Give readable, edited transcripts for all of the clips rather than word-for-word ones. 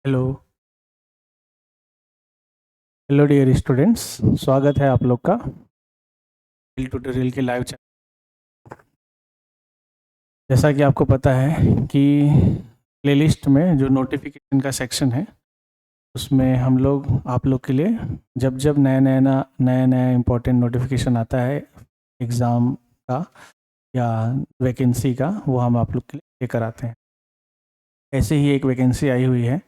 Hello. Hello dear students, स्वागत है आप लोग का ट्यूटोरियल के लाइव चैनल। जैसा कि आपको पता है कि प्लेलिस्ट में जो नोटिफिकेशन का सेक्शन है उसमें हम लोग आप लोग के लिए जब जब नया इम्पोर्टेंट नोटिफिकेशन आता है एग्ज़ाम का या वैकेंसी का, वो हम आप लोग के लिए लेकर आते हैं। ऐसे ही एक वैकेंसी आई हुई है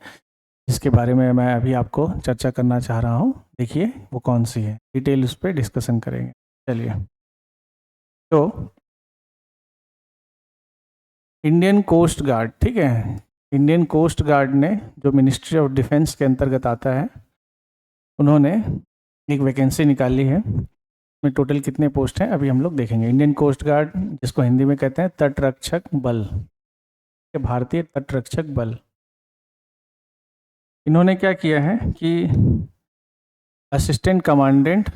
जिसके बारे में मैं अभी आपको चर्चा करना चाह रहा हूँ। देखिए वो कौन सी है, डिटेल उस पर डिस्कशन करेंगे। चलिए, तो इंडियन कोस्ट गार्ड, ठीक है, इंडियन कोस्ट गार्ड ने जो मिनिस्ट्री ऑफ डिफेंस के अंतर्गत आता है, उन्होंने एक वैकेंसी निकाली है। में टोटल कितने पोस्ट हैं अभी हम लोग देखेंगे। इंडियन कोस्ट गार्ड, जिसको हिंदी में कहते हैं तटरक्षक बल, भारतीय तटरक्षक बल, इन्होंने क्या किया है कि असिस्टेंट कमांडेंट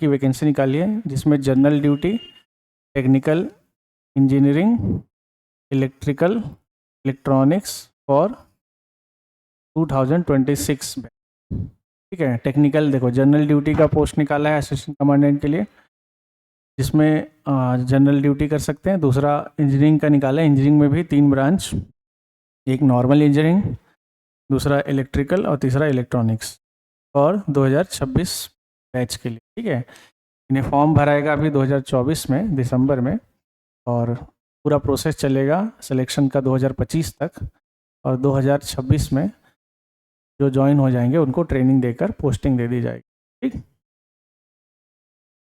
की वैकेंसी निकाली है, जिसमें general duty, technical, engineering, electrical, electronics और 2026 में, ठीक है। टेक्निकल, देखो जनरल ड्यूटी का पोस्ट निकाला है असिस्टेंट कमांडेंट के लिए, जिसमें जनरल ड्यूटी कर सकते हैं। दूसरा इंजीनियरिंग का निकाला है, इंजीनियरिंग में भी 3 ब्रांच, एक नॉर्मल इंजीनियरिंग, दूसरा इलेक्ट्रिकल और तीसरा इलेक्ट्रॉनिक्स, और 2026 बैच के लिए, ठीक है। इन्हें फॉर्म भराएगा अभी 2024 में दिसंबर में, और पूरा प्रोसेस चलेगा सिलेक्शन का 2025 तक, और 2026 में जो ज्वाइन हो जाएंगे उनको ट्रेनिंग देकर पोस्टिंग दे दी जाएगी, ठीक।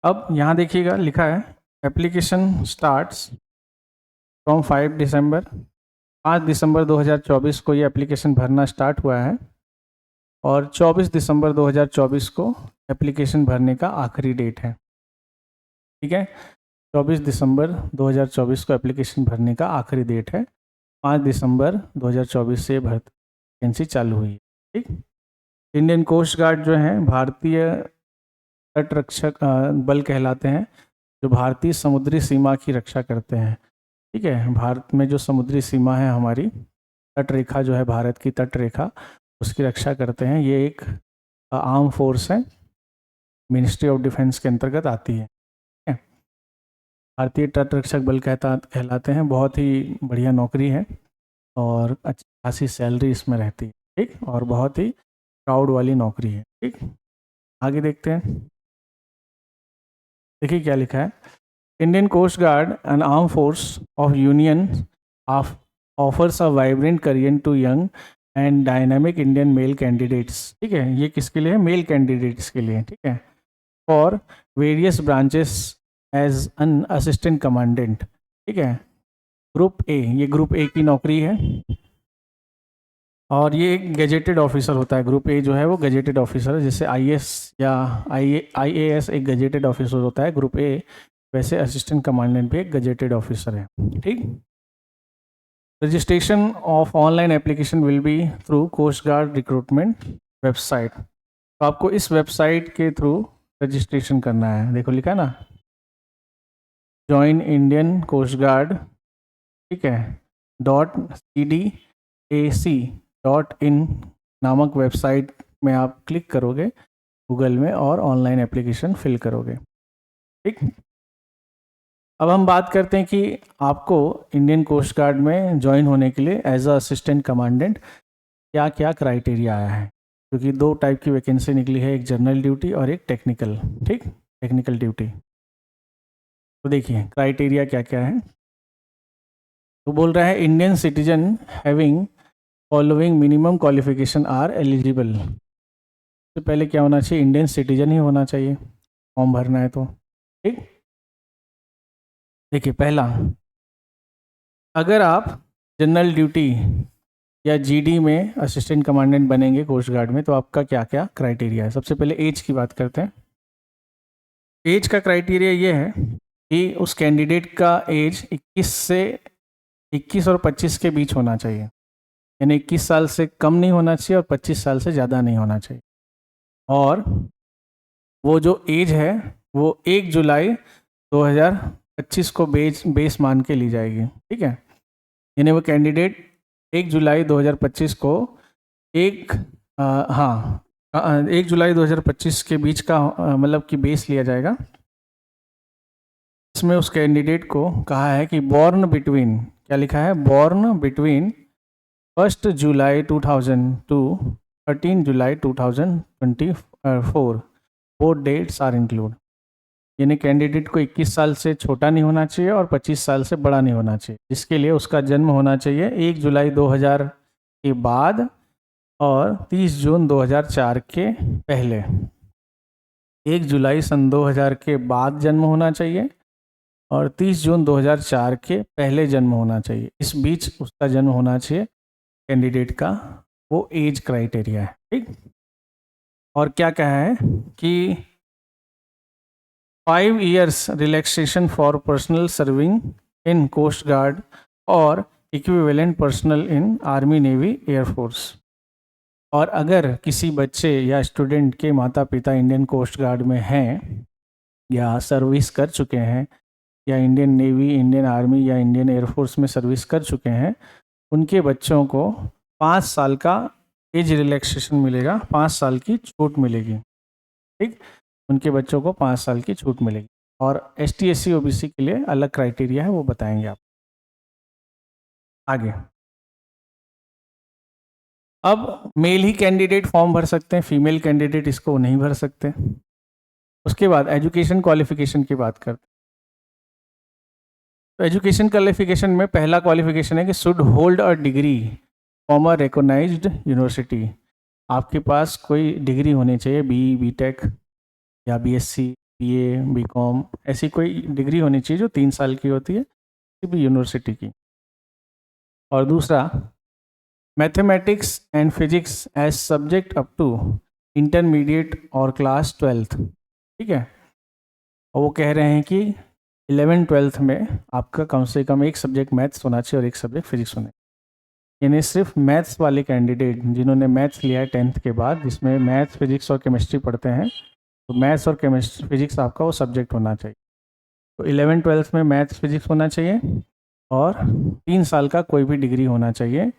अब यहाँ देखिएगा लिखा है एप्लीकेशन स्टार्ट्स फ्रॉम 5 दिसंबर, 5 दिसंबर 2024 को ये एप्लीकेशन भरना स्टार्ट हुआ है, और 24 दिसंबर 2024 को एप्लीकेशन भरने का आखिरी डेट है, ठीक है। 24 दिसंबर 2024 को एप्लीकेशन भरने का आखिरी डेट है। 5 दिसंबर 2024 से वैकेंसी चालू हुई है, ठीक। इंडियन कोस्ट गार्ड जो है भारतीय तटरक्षक बल कहलाते हैं, जो भारतीय समुद्री सीमा की रक्षा करते हैं, ठीक है। भारत में जो समुद्री सीमा है, हमारी तट रेखा जो है, भारत की तट रेखा, उसकी रक्षा करते हैं। ये एक आर्म फोर्स है, मिनिस्ट्री ऑफ डिफेंस के अंतर्गत आती है, ठीक है। भारतीय तटरक्षक बल कहलाते हैं। बहुत ही बढ़िया नौकरी है और अच्छी खासी सैलरी इसमें रहती है, ठीक, और बहुत ही प्राउड वाली नौकरी है, ठीक। आगे देखते हैं, देखिए क्या लिखा है। Indian coast guard an arm force of union offers a vibrant career to young and dynamic Indian male candidates, ठीक है। ये किसके लिए है? मेल कैंडिडेट्स के लिए, ठीक है। For various branches as an assistant commandant, ठीक है। ग्रुप ए, ये ग्रुप ए की नौकरी है, और ये एक गजेटेड ऑफिसर होता है। ग्रुप ए जो है वो गजेटेड ऑफिसर है, जैसे आईएएस या आईएएस एक गजेटेड ऑफिसर होता है, ग्रुप ए वैसे असिस्टेंट कमांडेंट भी एक गजेटेड ऑफिसर है, ठीक। Registration of online application will be through coast guard recruitment website. तो आपको इस वेबसाइट के थ्रू रजिस्ट्रेशन करना है। देखो लिखा है ना, ज्वाइन इंडियन कोस्ट गार्ड, ठीक है, .cdac.in नामक वेबसाइट में आप क्लिक करोगे गूगल में और ऑनलाइन एप्लीकेशन फिल करोगे, ठीक। अब हम बात करते हैं कि आपको इंडियन कोस्ट गार्ड में ज्वाइन होने के लिए एज अ असिस्टेंट कमांडेंट क्या क्या क्राइटेरिया आया है, क्योंकि 2 टाइप की वैकेंसी निकली है, एक जनरल ड्यूटी और एक टेक्निकल, ठीक, टेक्निकल ड्यूटी। तो देखिए क्राइटेरिया क्या क्या है। तो बोल रहा है Indian citizen having following minimum qualification are eligible. तो पहले क्या होना चाहिए? इंडियन सिटीजन ही होना चाहिए फॉर्म भरना है तो, ठीक। देखिए पहला, अगर आप जनरल ड्यूटी या जीडी में असिस्टेंट कमांडेंट बनेंगे कोस्ट गार्ड में, तो आपका क्या क्या क्राइटेरिया है। सबसे पहले एज की बात करते हैं। एज का क्राइटेरिया ये है कि उस कैंडिडेट का एज 21 और 25 के बीच होना चाहिए, यानी 21 साल से कम नहीं होना चाहिए और 25 साल से ज़्यादा नहीं होना चाहिए। और वो जो एज है वो 1 जुलाई 2025 को बेस मान के ली जाएगी, ठीक है। यानी वो कैंडिडेट 1 जुलाई 2025 को 1 जुलाई 2025 के बीच का मतलब कि बेस लिया जाएगा। इसमें उस कैंडिडेट को कहा है कि बॉर्न बिटवीन, क्या लिखा है, born between 1 July 2000 to 13 July 2024 both dates are include. यानी कैंडिडेट को 21 साल से छोटा नहीं होना चाहिए और 25 साल से बड़ा नहीं होना चाहिए, जिसके लिए उसका जन्म होना चाहिए 1 जुलाई 2000 के बाद और 30 जून 2004 के पहले। 1 जुलाई सन 2000 के बाद जन्म होना चाहिए और 30 जून 2004 के पहले जन्म होना चाहिए। इस बीच उसका जन्म होना चाहिए कैंडिडेट का, वो एज क्राइटेरिया है। ठीक। और क्या कहा है कि 5 years relaxation for personnel serving in coast guard और equivalent personnel in army, navy, air force. और अगर किसी बच्चे या स्टूडेंट के माता पिता इंडियन कोस्ट गार्ड में हैं या सर्विस कर चुके हैं या इंडियन नेवी, इंडियन आर्मी या इंडियन एयरफोर्स में सर्विस कर चुके हैं, उनके बच्चों को 5 साल का एज रिलैक्सेशन मिलेगा, 5 साल की छूट मिलेगी। ठीक। उनके बच्चों को 5 साल की छूट मिलेगी। और ST SC OBC के लिए अलग क्राइटेरिया है, वो बताएंगे आप आगे। अब मेल ही कैंडिडेट फॉर्म भर सकते हैं, फीमेल कैंडिडेट इसको नहीं भर सकते। उसके बाद एजुकेशन क्वालिफिकेशन की बात करते हैं। तो एजुकेशन क्वालिफिकेशन में पहला क्वालिफिकेशन है कि should hold a degree from a recognised university. आपके पास कोई डिग्री होनी चाहिए, BE, BTech या BSc, BA, BCom, ऐसी कोई डिग्री होनी चाहिए जो 3 साल की होती है किसी भी यूनिवर्सिटी की। और दूसरा, mathematics and physics as subject up to intermediate और क्लास 12th। ठीक है। और वो कह रहे हैं कि 11th 12th में आपका कम से कम एक सब्जेक्ट मैथ्स होना चाहिए और एक सब्जेक्ट फिजिक्स होना चाहिए। यानी सिर्फ मैथ्स वाले कैंडिडेट जिन्होंने मैथ्स लिया है 10th के बाद, जिसमें मैथ्स, फिजिक्स और केमिस्ट्री पढ़ते हैं, तो मैथ्स और केमिस्ट्री, फिजिक्स आपका वो सब्जेक्ट होना चाहिए। तो 11th 12th में मैथ्स, फिजिक्स होना चाहिए और 3 साल का कोई भी डिग्री होना चाहिए,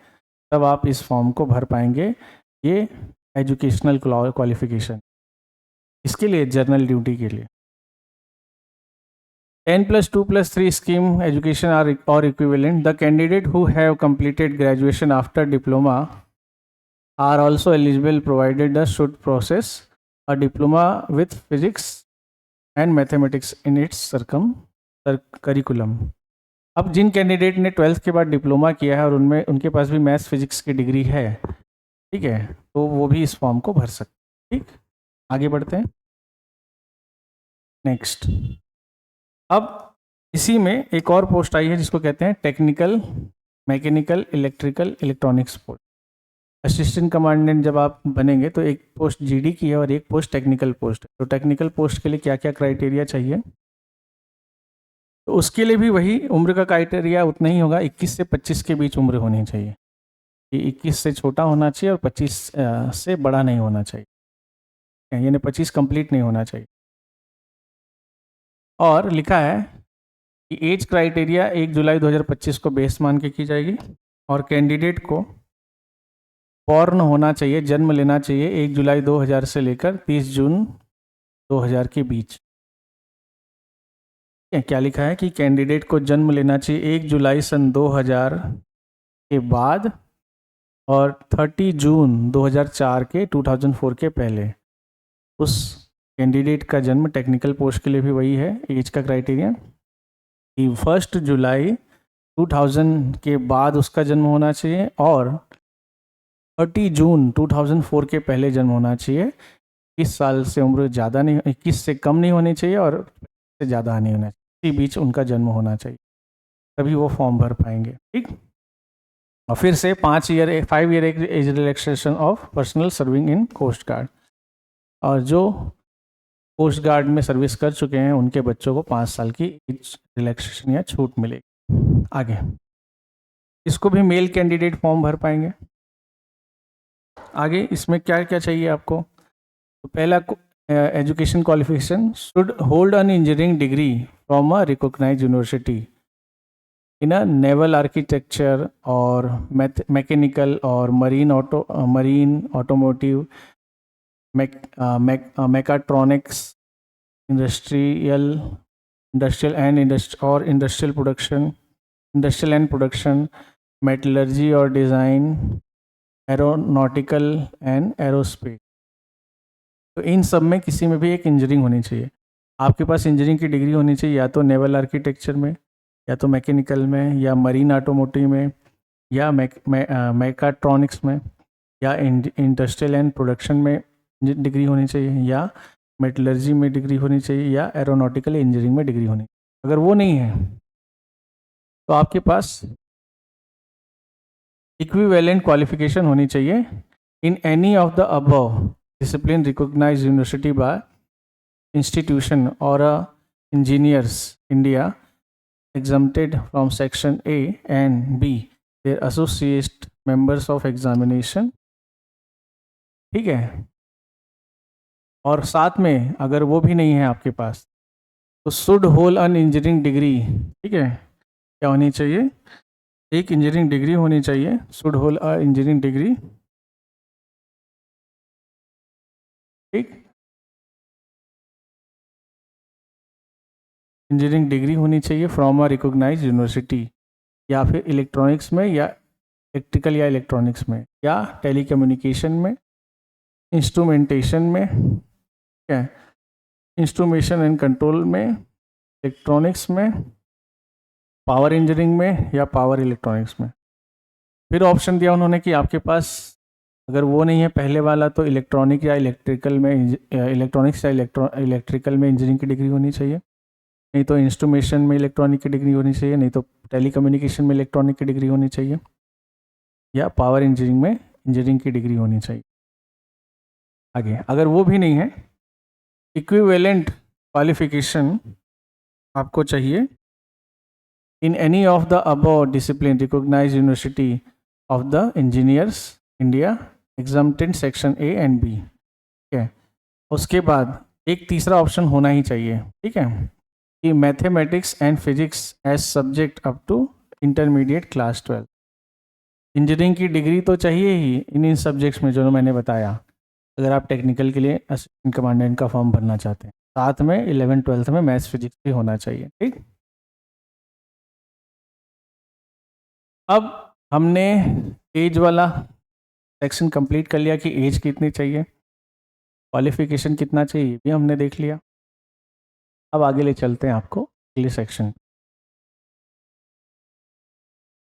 तब आप इस फॉर्म को भर पाएंगे। ये एजुकेशनल क्वालिफिकेशन, इसके लिए जनरल ड्यूटी के लिए 10+2+3 scheme education or equivalent. The candidate who have completed graduation after diploma are also eligible provided the should process a diploma with physics and mathematics in its curriculum. अब जिन candidate ने 12th के बाद diploma किया है और उनमें उनके पास भी मैथ्स फिजिक्स की डिग्री है, ठीक है, तो वो भी इस फॉर्म को भर सकते। ठीक। आगे बढ़ते हैं। नेक्स्ट, अब इसी में एक और पोस्ट आई है जिसको कहते हैं technical, mechanical, electrical, electronics post. Assistant commandant जब आप बनेंगे तो एक पोस्ट GD की है और एक पोस्ट टेक्निकल पोस्ट है। तो टेक्निकल पोस्ट के लिए क्या क्या क्राइटेरिया चाहिए, तो उसके लिए भी वही उम्र का क्राइटेरिया उतना ही होगा, 21 से 25 के बीच उम्र होनी चाहिए। ये 21 से छोटा होना चाहिए और 25 से बड़ा नहीं होना चाहिए, यानी 25 कंप्लीट नहीं होना चाहिए। और लिखा है कि एज क्राइटेरिया 1 जुलाई 2025 को बेस मान के की जाएगी और कैंडिडेट को बॉर्न होना चाहिए, जन्म लेना चाहिए 1 जुलाई 2000 से लेकर 30 जून 2000 के बीच। क्या लिखा है कि कैंडिडेट को जन्म लेना चाहिए 1 जुलाई सन 2000 के बाद और 30 जून 2004 के 2004 के पहले। उस कैंडिडेट का जन्म टेक्निकल पोस्ट के लिए भी वही है एज का क्राइटेरिया कि 1 जुलाई 2000 के बाद उसका जन्म होना चाहिए और 30 जून 2004 के पहले जन्म होना चाहिए। 21 साल से उम्र ज़्यादा नहीं, 21 से कम नहीं होनी चाहिए और से ज़्यादा नहीं होना चाहिए, इसी बीच उनका जन्म होना चाहिए, तभी वो फॉर्म भर पाएंगे। ठीक। और फिर से 5 year age relaxation of personnel serving in coast guard. और जो कोस्ट गार्ड में सर्विस कर चुके हैं उनके बच्चों को 5 साल की एज रिलैक्सेशन या छूट मिलेगी। आगे, इसको भी मेल कैंडिडेट फॉर्म भर पाएंगे। आगे इसमें क्या क्या चाहिए आपको, तो पहला education qualification should hold an engineering degree from a recognised university in a naval architecture और मैकेनिकल और marine automotive, mechatronics, industrial and production, metallurgy or design, aeronautical and aerospace। तो इन सब में किसी में भी एक इंजीनियरिंग होनी चाहिए। आपके पास इंजीनियरिंग की डिग्री होनी चाहिए या तो नेवल आर्किटेक्चर में, या तो मैकेनिकल में, या मरीन ऑटोमोटिव में, या मैकाट्रॉनिक्स में, या इंडस्ट्रियल एंड प्रोडक्शन में डिग्री होनी चाहिए, या मेटलर्जी में डिग्री होनी चाहिए, या एरोनॉटिकल इंजीनियरिंग में डिग्री होनी चाहिए। अगर वो नहीं है तो आपके पास इक्विवेलेंट क्वालिफिकेशन होनी चाहिए in any of the above discipline recognised university by institution और engineers India exempted from section A and B, their associate members of examination। ठीक है, और साथ में अगर वो भी नहीं है आपके पास तो should hold an engineering degree. ठीक है, क्या होनी चाहिए? एक इंजीनियरिंग डिग्री होनी चाहिए, should hold a engineering degree. ठीक, इंजीनियरिंग डिग्री होनी चाहिए फ्रॉम अ रिकॉग्नाइज्ड यूनिवर्सिटी, या फिर इलेक्ट्रॉनिक्स में, या इलेक्ट्रिकल या इलेक्ट्रॉनिक्स में, या टेलीकम्युनिकेशन में, इंस्ट्रूमेंटेशन में, क्या है, इंस्ट्रूमेशन एंड कंट्रोल में, इलेक्ट्रॉनिक्स में, पावर इंजीनियरिंग में, या पावर इलेक्ट्रॉनिक्स में। फिर ऑप्शन दिया उन्होंने कि आपके पास अगर वो नहीं है पहले वाला तो इलेक्ट्रॉनिक या इलेक्ट्रिकल में, इलेक्ट्रॉनिक्स या इलेक्ट्रिकल में इंजीनियरिंग की डिग्री होनी चाहिए, नहीं तो इंस्ट्रूमेशन में इलेक्ट्रॉनिक की डिग्री होनी चाहिए, नहीं तो टेलीकम्युनिकेशन में इलेक्ट्रॉनिक की डिग्री होनी चाहिए, या पावर इंजीनियरिंग में इंजीनियरिंग की डिग्री होनी चाहिए। आगे अगर वो भी नहीं है, इक्विवेलेंट क्वालिफिकेशन आपको चाहिए in any of the above discipline recognised university of the engineers India exempted section A and B. ठीक है, उसके बाद एक तीसरा ऑप्शन होना ही चाहिए। ठीक है, कि mathematics and physics as subject up to intermediate class 12। Engineering की डिग्री तो चाहिए ही इन सब्जेक्ट्स में जो मैंने बताया, अगर आप टेक्निकल के लिए असिस्टेंट कमांडेंट का फॉर्म भरना चाहते हैं। साथ में 11th-12th में मैथ्स फिजिक्स भी होना चाहिए। ठीक, अब हमने एज वाला सेक्शन कंप्लीट कर लिया कि एज कितनी चाहिए, क्वालिफिकेशन कितना चाहिए, ये भी हमने देख लिया। अब आगे ले चलते हैं आपको अगले सेक्शन।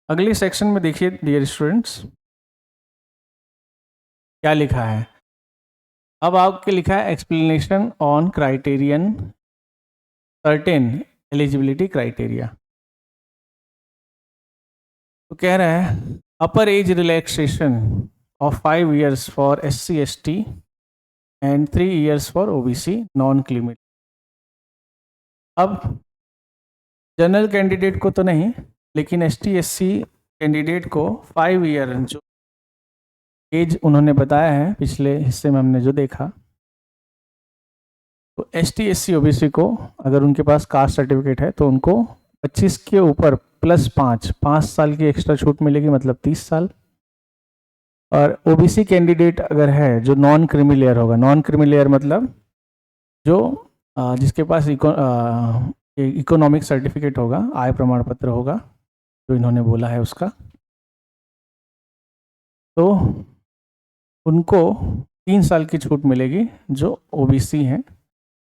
अगले सेक्शन में देखिए डियर स्टूडेंट्स क्या लिखा है। अब आपके लिखा है explanation on criterion certain eligibility criteria. तो कह रहा है अपर age relaxation of 5 years for SC/ST and 3 years for OBC non-criminal। अब जनरल कैंडिडेट को तो नहीं, लेकिन ST/SC कैंडिडेट को 5 ईयर जो एज उन्होंने बताया है पिछले हिस्से में हमने जो देखा, तो ST/SC OBC को अगर उनके पास कास्ट सर्टिफिकेट है तो उनको 25 के ऊपर प्लस 5 साल की एक्स्ट्रा छूट मिलेगी, मतलब 30 साल। और ओबीसी कैंडिडेट अगर है जो नॉन क्रीमी होगा, नॉन क्रीमी मतलब जो जिसके पास इकोनॉमिक सर्टिफिकेट होगा, आय प्रमाण पत्र होगा जो इन्होंने बोला है उसका, तो उनको 3 साल की छूट मिलेगी। जो ओबीसी हैं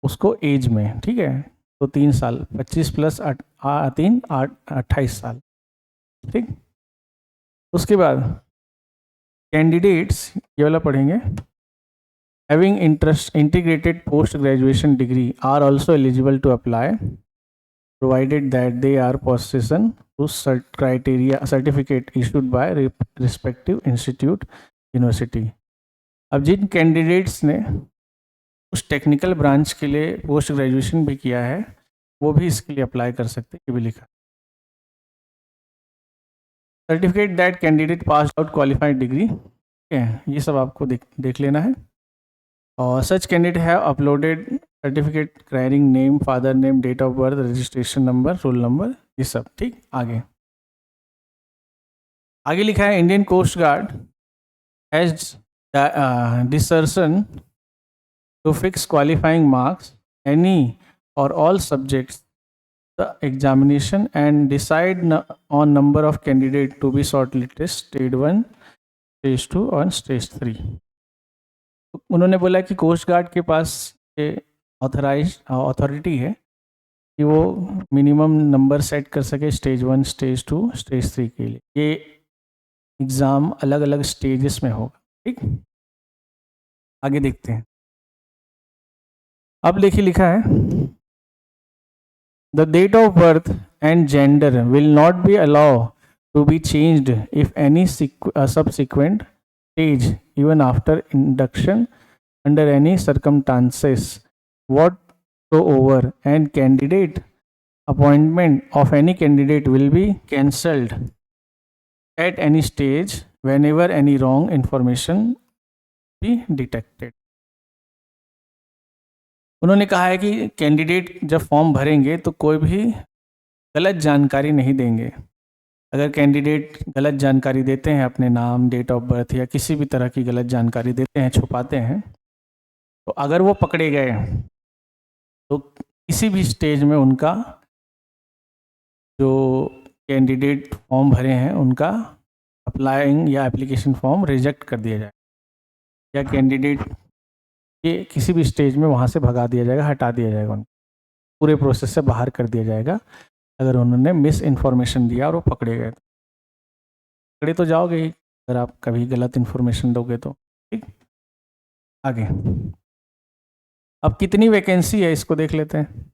उसको एज में, ठीक है, तो 3 साल 25 प्लस 3 28 साल। ठीक, उसके बाद कैंडिडेट्स ये वाला पढ़ेंगे। Having integrated post graduation degree are also eligible to apply provided that they are possession to criteria certificate issued by respective institute university. अब जिन कैंडिडेट्स ने उस टेक्निकल ब्रांच के लिए पोस्ट ग्रेजुएशन भी किया है वो भी इसके लिए अप्लाई कर सकते हैं, ये भी लिखा। Certificate that candidate pass out qualified degree, ठीक है, ये सब आपको देख लेना है। और such candidate have uploaded certificate carrying name, father name, date of birth, registration number, roll number, ये सब। ठीक, आगे आगे लिखा है Indian coast guard has discretion to fix qualifying marks any or all subjects the examination and decide on number of candidate to be shortlisted stage 1 stage 2 और stage 3। उन्होंने बोला कि कोस्ट गार्ड के पास ये अथॉरिटी है कि वो मिनिमम नंबर सेट कर सके स्टेज 1 स्टेज 2 स्टेज 3 के लिए। ये एग्ज़ाम अलग अलग स्टेजेस में होगा। ठीक, आगे देखते हैं। अब देखिए लिखा है the date of birth and gender will not be allow to be changed if any subsequent stage even after induction under any circumstances whatsoever, and candidate appointment of any candidate will be cancelled at any stage whenever any wrong information be detected। उन्होंने कहा है कि candidate जब form भरेंगे तो कोई भी गलत जानकारी नहीं देंगे। अगर कैंडिडेट गलत जानकारी देते हैं, अपने नाम, डेट ऑफ बर्थ या किसी भी तरह की गलत जानकारी देते हैं, छुपाते हैं, तो अगर वो पकड़े गए तो किसी भी स्टेज में उनका जो कैंडिडेट फॉर्म भरे हैं उनका अप्लाइंग या एप्लीकेशन फॉर्म रिजेक्ट कर दिया जाए, या कैंडिडेट के किसी भी स्टेज में वहाँ से भगा दिया जाएगा, हटा दिया जाएगा, उनको पूरे प्रोसेस से बाहर कर दिया जाएगा अगर उन्होंने मिस इन्फॉर्मेशन दिया और वो पकड़े गए। पकड़े तो जाओगे ही अगर आप कभी गलत इन्फॉर्मेशन दोगे तो। ठीक, आगे अब कितनी वैकेंसी है इसको देख लेते हैं।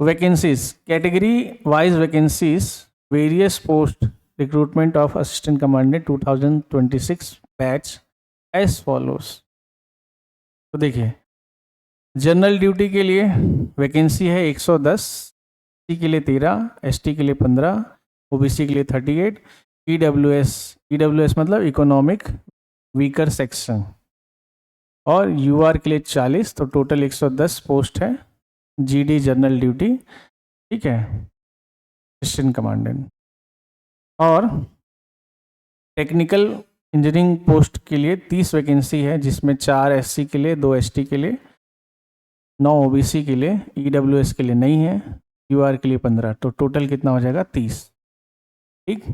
Vacancies, category wise vacancies, various post recruitment of assistant commandant 2026 batch as follows. तो देखिए जनरल ड्यूटी के लिए वैकेंसी है 110, सी के लिए 13, एसटी के लिए 15, ओबीसी के लिए 38, ईडब्ल्यूएस मतलब इकोनॉमिक वीकर सेक्शन, और यूआर के लिए 40। तो टोटल 110 पोस्ट है जीडी जनरल ड्यूटी। ठीक है, असिस्टेंट कमांडेंट। और टेक्निकल इंजीनियरिंग पोस्ट के लिए 30 वैकेंसी है, जिसमें 4 एससी के लिए, 2 एसटी के लिए, 9 ओबीसी के लिए, ईडब्ल्यूएस के लिए नहीं है, यूआर के लिए 15। तो टोटल कितना हो जाएगा 30। ठीक,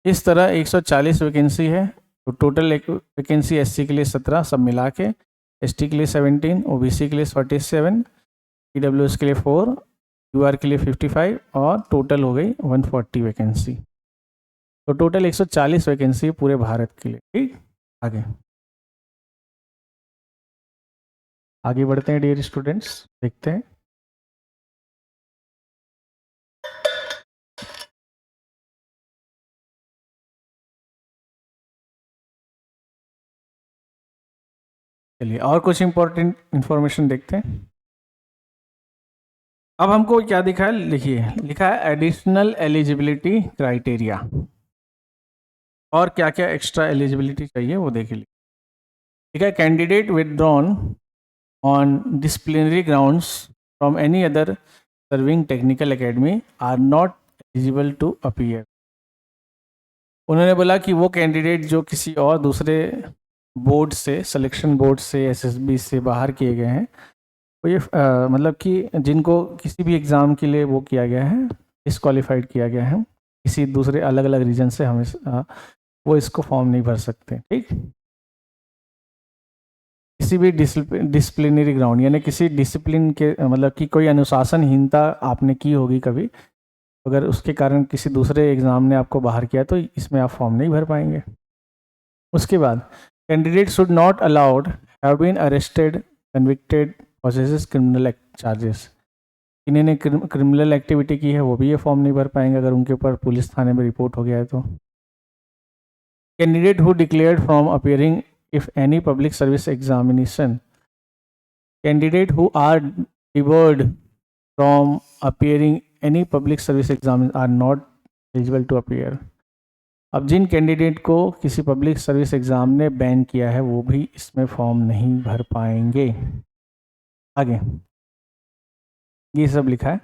इस तरह 140 वैकेंसी है। तो टोटल एक वैकेंसी एससी के लिए 17 सब मिला के, एसटी के लिए 17, ओबीसी के लिए 47, ईडब्ल्यूएस के लिए 4, यूआर के लिए 55 और टोटल हो गई 140 वैकेंसी। तो टोटल 140 वैकेंसी पूरे भारत के लिए। ठीक, आगे बढ़ते हैं डियर स्टूडेंट्स, देखते हैं। चलिए और कुछ इंपॉर्टेंट इंफॉर्मेशन देखते हैं। अब हमको क्या दिखा है, लिखिए, लिखा है एडिशनल एलिजिबिलिटी क्राइटेरिया, और क्या क्या एक्स्ट्रा एलिजिबिलिटी चाहिए वो देख लीजिए। ठीक है, candidate withdrawn on disciplinary grounds from any other serving technical academy are not eligible to appear. उन्होंने बोला कि वो कैंडिडेट जो किसी और दूसरे बोर्ड से, सिलेक्शन बोर्ड से, एसएसबी से बाहर किए गए हैं, तो ये मतलब कि जिनको किसी भी एग्ज़ाम के लिए वो किया गया है, डिसक्वालीफाइड किया गया है किसी दूसरे अलग अलग रीजन से, हमें वो इसको फॉर्म नहीं भर सकते। ठीक, किसी भी डिसिप्लिनरी ग्राउंड, यानी किसी डिसिप्लिन के मतलब कि कोई अनुशासनहीनता आपने की होगी कभी, अगर उसके कारण किसी दूसरे एग्ज़ाम ने आपको बाहर किया तो इसमें आप फॉर्म नहीं भर पाएंगे। उसके बाद candidate should not allowed have been arrested, convicted, possesses criminal charges. इन्होंने क्रिमिनल एक्टिविटी की है वो भी ये फॉर्म नहीं भर पाएंगे अगर उनके ऊपर पुलिस थाने में रिपोर्ट हो गया है तो। Candidate who declared from appearing if any public service examination, candidate who are debarred from appearing any public service exam are not eligible to appear। अब जिन कैंडिडेट को किसी पब्लिक सर्विस एग्ज़ाम ने ban किया है वो भी इसमें फॉर्म नहीं भर पाएंगे। आगे ये सब लिखा है।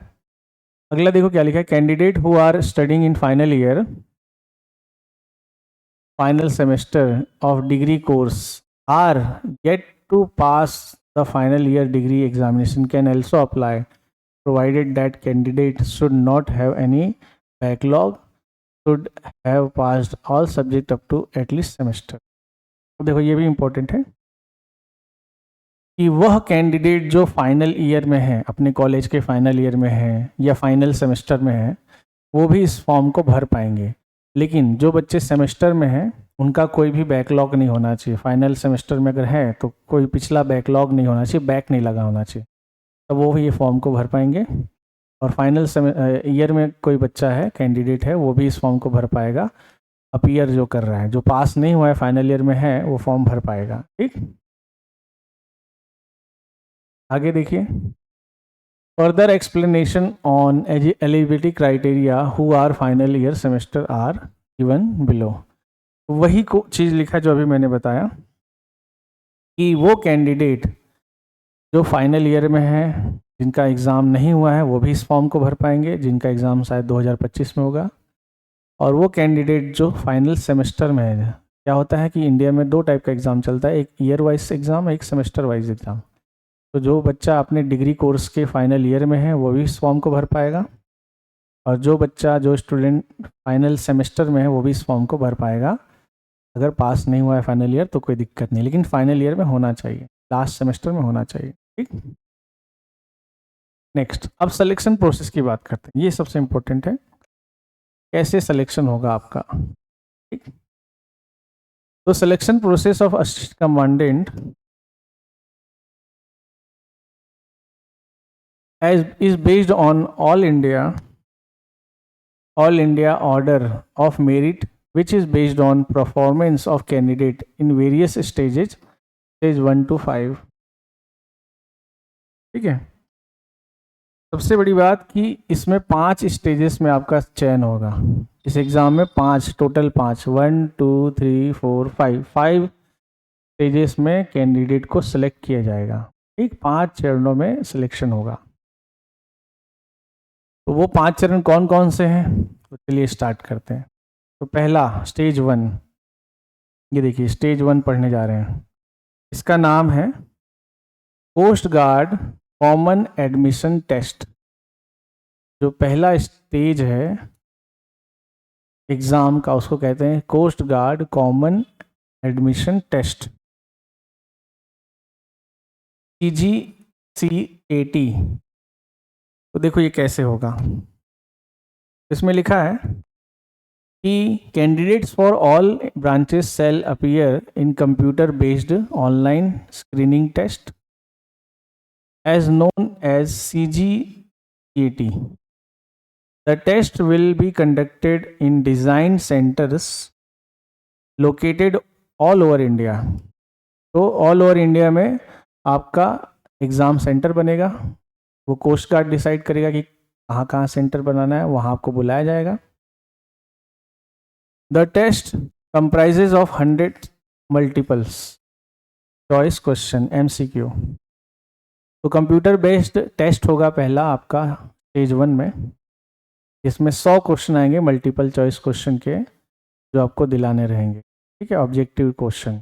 अगला देखो क्या लिखा है, candidate who are studying in final year final semester of degree course are yet to pass the final year degree examination can also apply, provided that candidate should not have any backlog, should have passed all subject up to at least semester. देखो ये भी important है कि वह candidate जो final year में है, अपने कॉलेज के फाइनल ईयर में है या फाइनल सेमेस्टर में है, वो भी इस फॉर्म को भर पाएंगे। लेकिन जो बच्चे सेमेस्टर में हैं उनका कोई भी बैकलॉग नहीं होना चाहिए। फाइनल सेमेस्टर में अगर है तो कोई पिछला बैकलॉग नहीं होना चाहिए, बैक नहीं लगा होना चाहिए, तो वो भी ये फॉर्म को भर पाएंगे। और फाइनल ईयर में कोई बच्चा है, कैंडिडेट है, वो भी इस फॉर्म को भर पाएगा। अपीयर जो कर रहा है, जो पास नहीं हुआ है फाइनल ईयर में है, वो फॉर्म भर पाएगा। ठीक, आगे देखिए, further explanation on eligibility criteria who are final year semester are given below. वही को चीज़ लिखा जो अभी मैंने बताया कि वो कैंडिडेट जो फाइनल ईयर में है, जिनका एग्ज़ाम नहीं हुआ है, वो भी इस फॉर्म को भर पाएंगे, जिनका एग्ज़ाम शायद 2025 में होगा। और वो कैंडिडेट जो फाइनल सेमेस्टर में है, क्या होता है कि इंडिया में 2 टाइप का एग्ज़ाम चलता है, एक ईयर वाइज एग्ज़ाम, एक सेमेस्टर वाइज एग्ज़ाम। तो जो बच्चा अपने डिग्री कोर्स के फाइनल ईयर में है वो भी इस फॉर्म को भर पाएगा, और जो स्टूडेंट फाइनल सेमेस्टर में है वो भी इस फॉर्म को भर पाएगा। अगर पास नहीं हुआ है फाइनल ईयर तो कोई दिक्कत नहीं, लेकिन फाइनल ईयर में होना चाहिए, लास्ट सेमेस्टर में होना चाहिए। ठीक, नेक्स्ट, अब सिलेक्शन प्रोसेस की बात करते हैं। ये सबसे इम्पोर्टेंट है, कैसे सिलेक्शन होगा आपका। ठीक, तो selection process of assistant commandant is based on all India order of merit, which is based on performance of candidate in various stages, stage 1 to 5। ठीक है, सबसे बड़ी बात कि इसमें 5 स्टेजेस में आपका चयन होगा। इस एग्ज़ाम में 5 टोटल 5 1 2 3 4 5 स्टेजेस में कैंडिडेट को सिलेक्ट किया जाएगा। ठीक, 5 चरणों में सिलेक्शन होगा। तो वो 5 चरण कौन कौन से हैं, तो चलिए स्टार्ट करते हैं। तो पहला स्टेज 1, ये देखिए स्टेज 1 पढ़ने जा रहे हैं। इसका नाम है coast guard common admission test. जो पहला स्टेज है एग्ज़ाम का उसको कहते हैं coast guard common admission test, CGCAT। तो देखो ये कैसे होगा, इसमें लिखा है कि candidates for all branches shall appear in computer based online screening test as known as CGCAT। The test will be conducted in design centers located all over India। तो ऑल ओवर इंडिया में आपका exam centre बनेगा, वो coast guard decide करेगा कि कहाँ कहाँ centre बनाना है, वहाँ आपको बुलाया जाएगा। The test comprises of 100 multiples choice question MCQ। तो कंप्यूटर बेस्ड टेस्ट होगा पहला आपका स्टेज 1 में, इसमें 100 क्वेश्चन आएंगे मल्टीपल चॉइस क्वेश्चन के, जो आपको दिलाने रहेंगे। ठीक है, objective question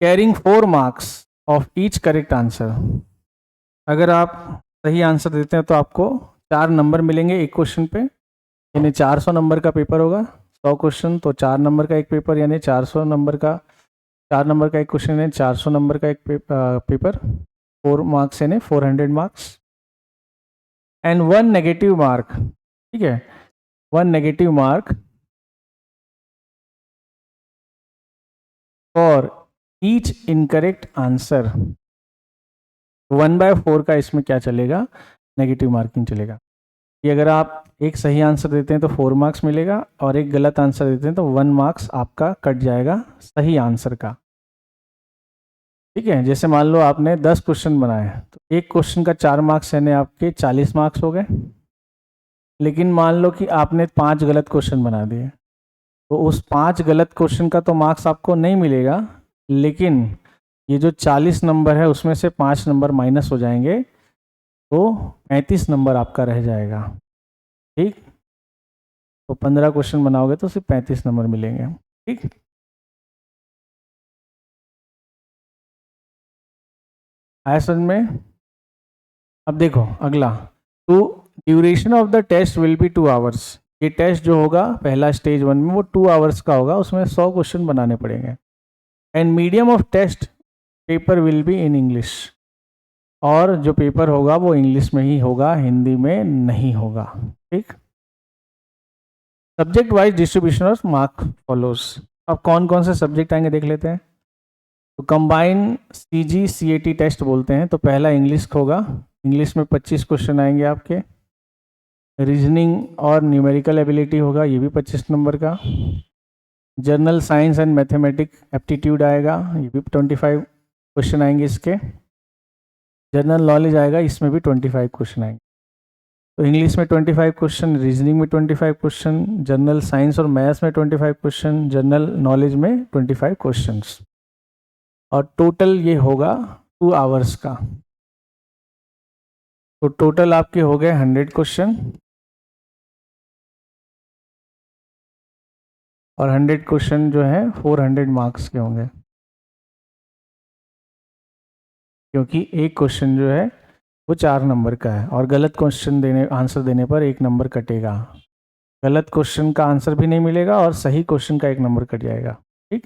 carrying 4 marks of each correct answer. अगर आप सही आंसर देते हैं तो आपको 4 नंबर मिलेंगे एक क्वेश्चन पे, यानी 400 नंबर का पेपर होगा। 100 क्वेश्चन तो 4 नंबर का एक पेपर, यानी 400 नंबर का 4 नंबर का एक क्वेश्चन, यानी 400 नंबर का एक पेपर। 4 मार्क्स यानी 400 मार्क्स एंड 1 नेगेटिव मार्क। ठीक है, 1 negative mark for each incorrect answer. 1/4 का इसमें क्या चलेगा, नेगेटिव मार्किंग चलेगा। कि अगर आप एक सही आंसर देते हैं तो 4 मार्क्स मिलेगा, और एक गलत आंसर देते हैं तो 1 मार्क्स आपका कट जाएगा सही आंसर का। ठीक है, जैसे मान लो आपने 10 क्वेश्चन बनाए तो एक क्वेश्चन का 4 मार्क्स यानी आपके 40 मार्क्स हो गए। लेकिन मान लो कि आपने 5 गलत क्वेश्चन बना दिए, तो उस 5 गलत क्वेश्चन का तो मार्क्स आपको नहीं मिलेगा, लेकिन ये जो 40 नंबर है उसमें से 5 नंबर माइनस हो जाएंगे, तो 35 नंबर आपका रह जाएगा। ठीक, तो 15 क्वेश्चन बनाओगे तो सिर्फ 35 नंबर मिलेंगे। ठीक, आया समझ में? अब देखो अगला, तो duration of the test will be 2 hours. ये टेस्ट जो होगा पहला स्टेज 1 में वो 2 आवर्स का होगा, उसमें 100 क्वेश्चन बनाने पड़ेंगे। And medium of test paper will be in English, और जो पेपर होगा वो इंग्लिश में ही होगा, हिंदी में नहीं होगा। ठीक, subject wise distribution of mark follows. अब कौन कौन से सब्जेक्ट आएंगे देख लेते हैं। तो कंबाइन सीजी सीएटी टेस्ट बोलते हैं, तो पहला इंग्लिश होगा, इंग्लिश में 25 क्वेश्चन आएंगे आपके। रीजनिंग और न्यूमेरिकल एबिलिटी होगा, ये भी 25 नंबर का। Journal science and mathematic aptitude आएगा, ये भी 25 क्वेश्चन आएंगे इसके। जनरल नॉलेज आएगा, इसमें भी 25 क्वेश्चन आएंगे। तो इंग्लिश में 25 क्वेश्चन, रीजनिंग में 25 क्वेश्चन, जनरल साइंस और मैथ्स में 25 क्वेश्चन, जनरल नॉलेज में 25 क्वेश्चंस, और टोटल ये होगा 2 आवर्स का। तो टोटल आपके हो गए 100 क्वेश्चन, और 100 क्वेश्चन जो है 400 मार्क्स के होंगे, क्योंकि एक क्वेश्चन जो है वो 4 नंबर का है, और गलत क्वेश्चन आंसर देने पर 1 नंबर कटेगा। गलत क्वेश्चन का आंसर भी नहीं मिलेगा और सही क्वेश्चन का 1 नंबर कट जाएगा। ठीक,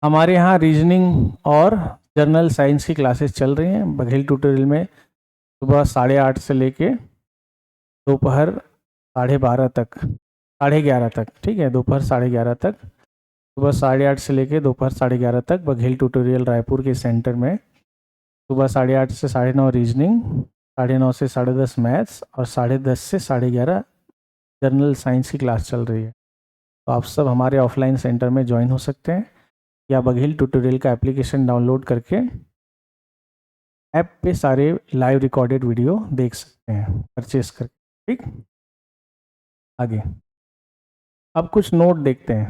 हमारे यहाँ रीजनिंग और जर्नल साइंस की क्लासेस चल रही हैं बघेल ट्यूटोरियल में, सुबह 8:30 से लेके दोपहर 12:30 तक, 11:30 तक। ठीक है, दोपहर 11:30 तक, सुबह 8:30 से लेके दोपहर 11:30 तक बघेल ट्यूटोरियल रायपुर के सेंटर में। सुबह 8:30 से 9:30 रीजनिंग, 9:30 से 10:30 मैथ्स, और 10:30 से 11:30 जर्नल साइंस की क्लास चल रही है। तो आप सब हमारे ऑफलाइन सेंटर में ज्वाइन हो सकते हैं, या बघेल ट्यूटोरियल का एप्लीकेशन डाउनलोड करके ऐप पे सारे लाइव रिकॉर्डेड वीडियो देख सकते हैं परचेस करके। ठीक, आगे अब कुछ नोट देखते हैं।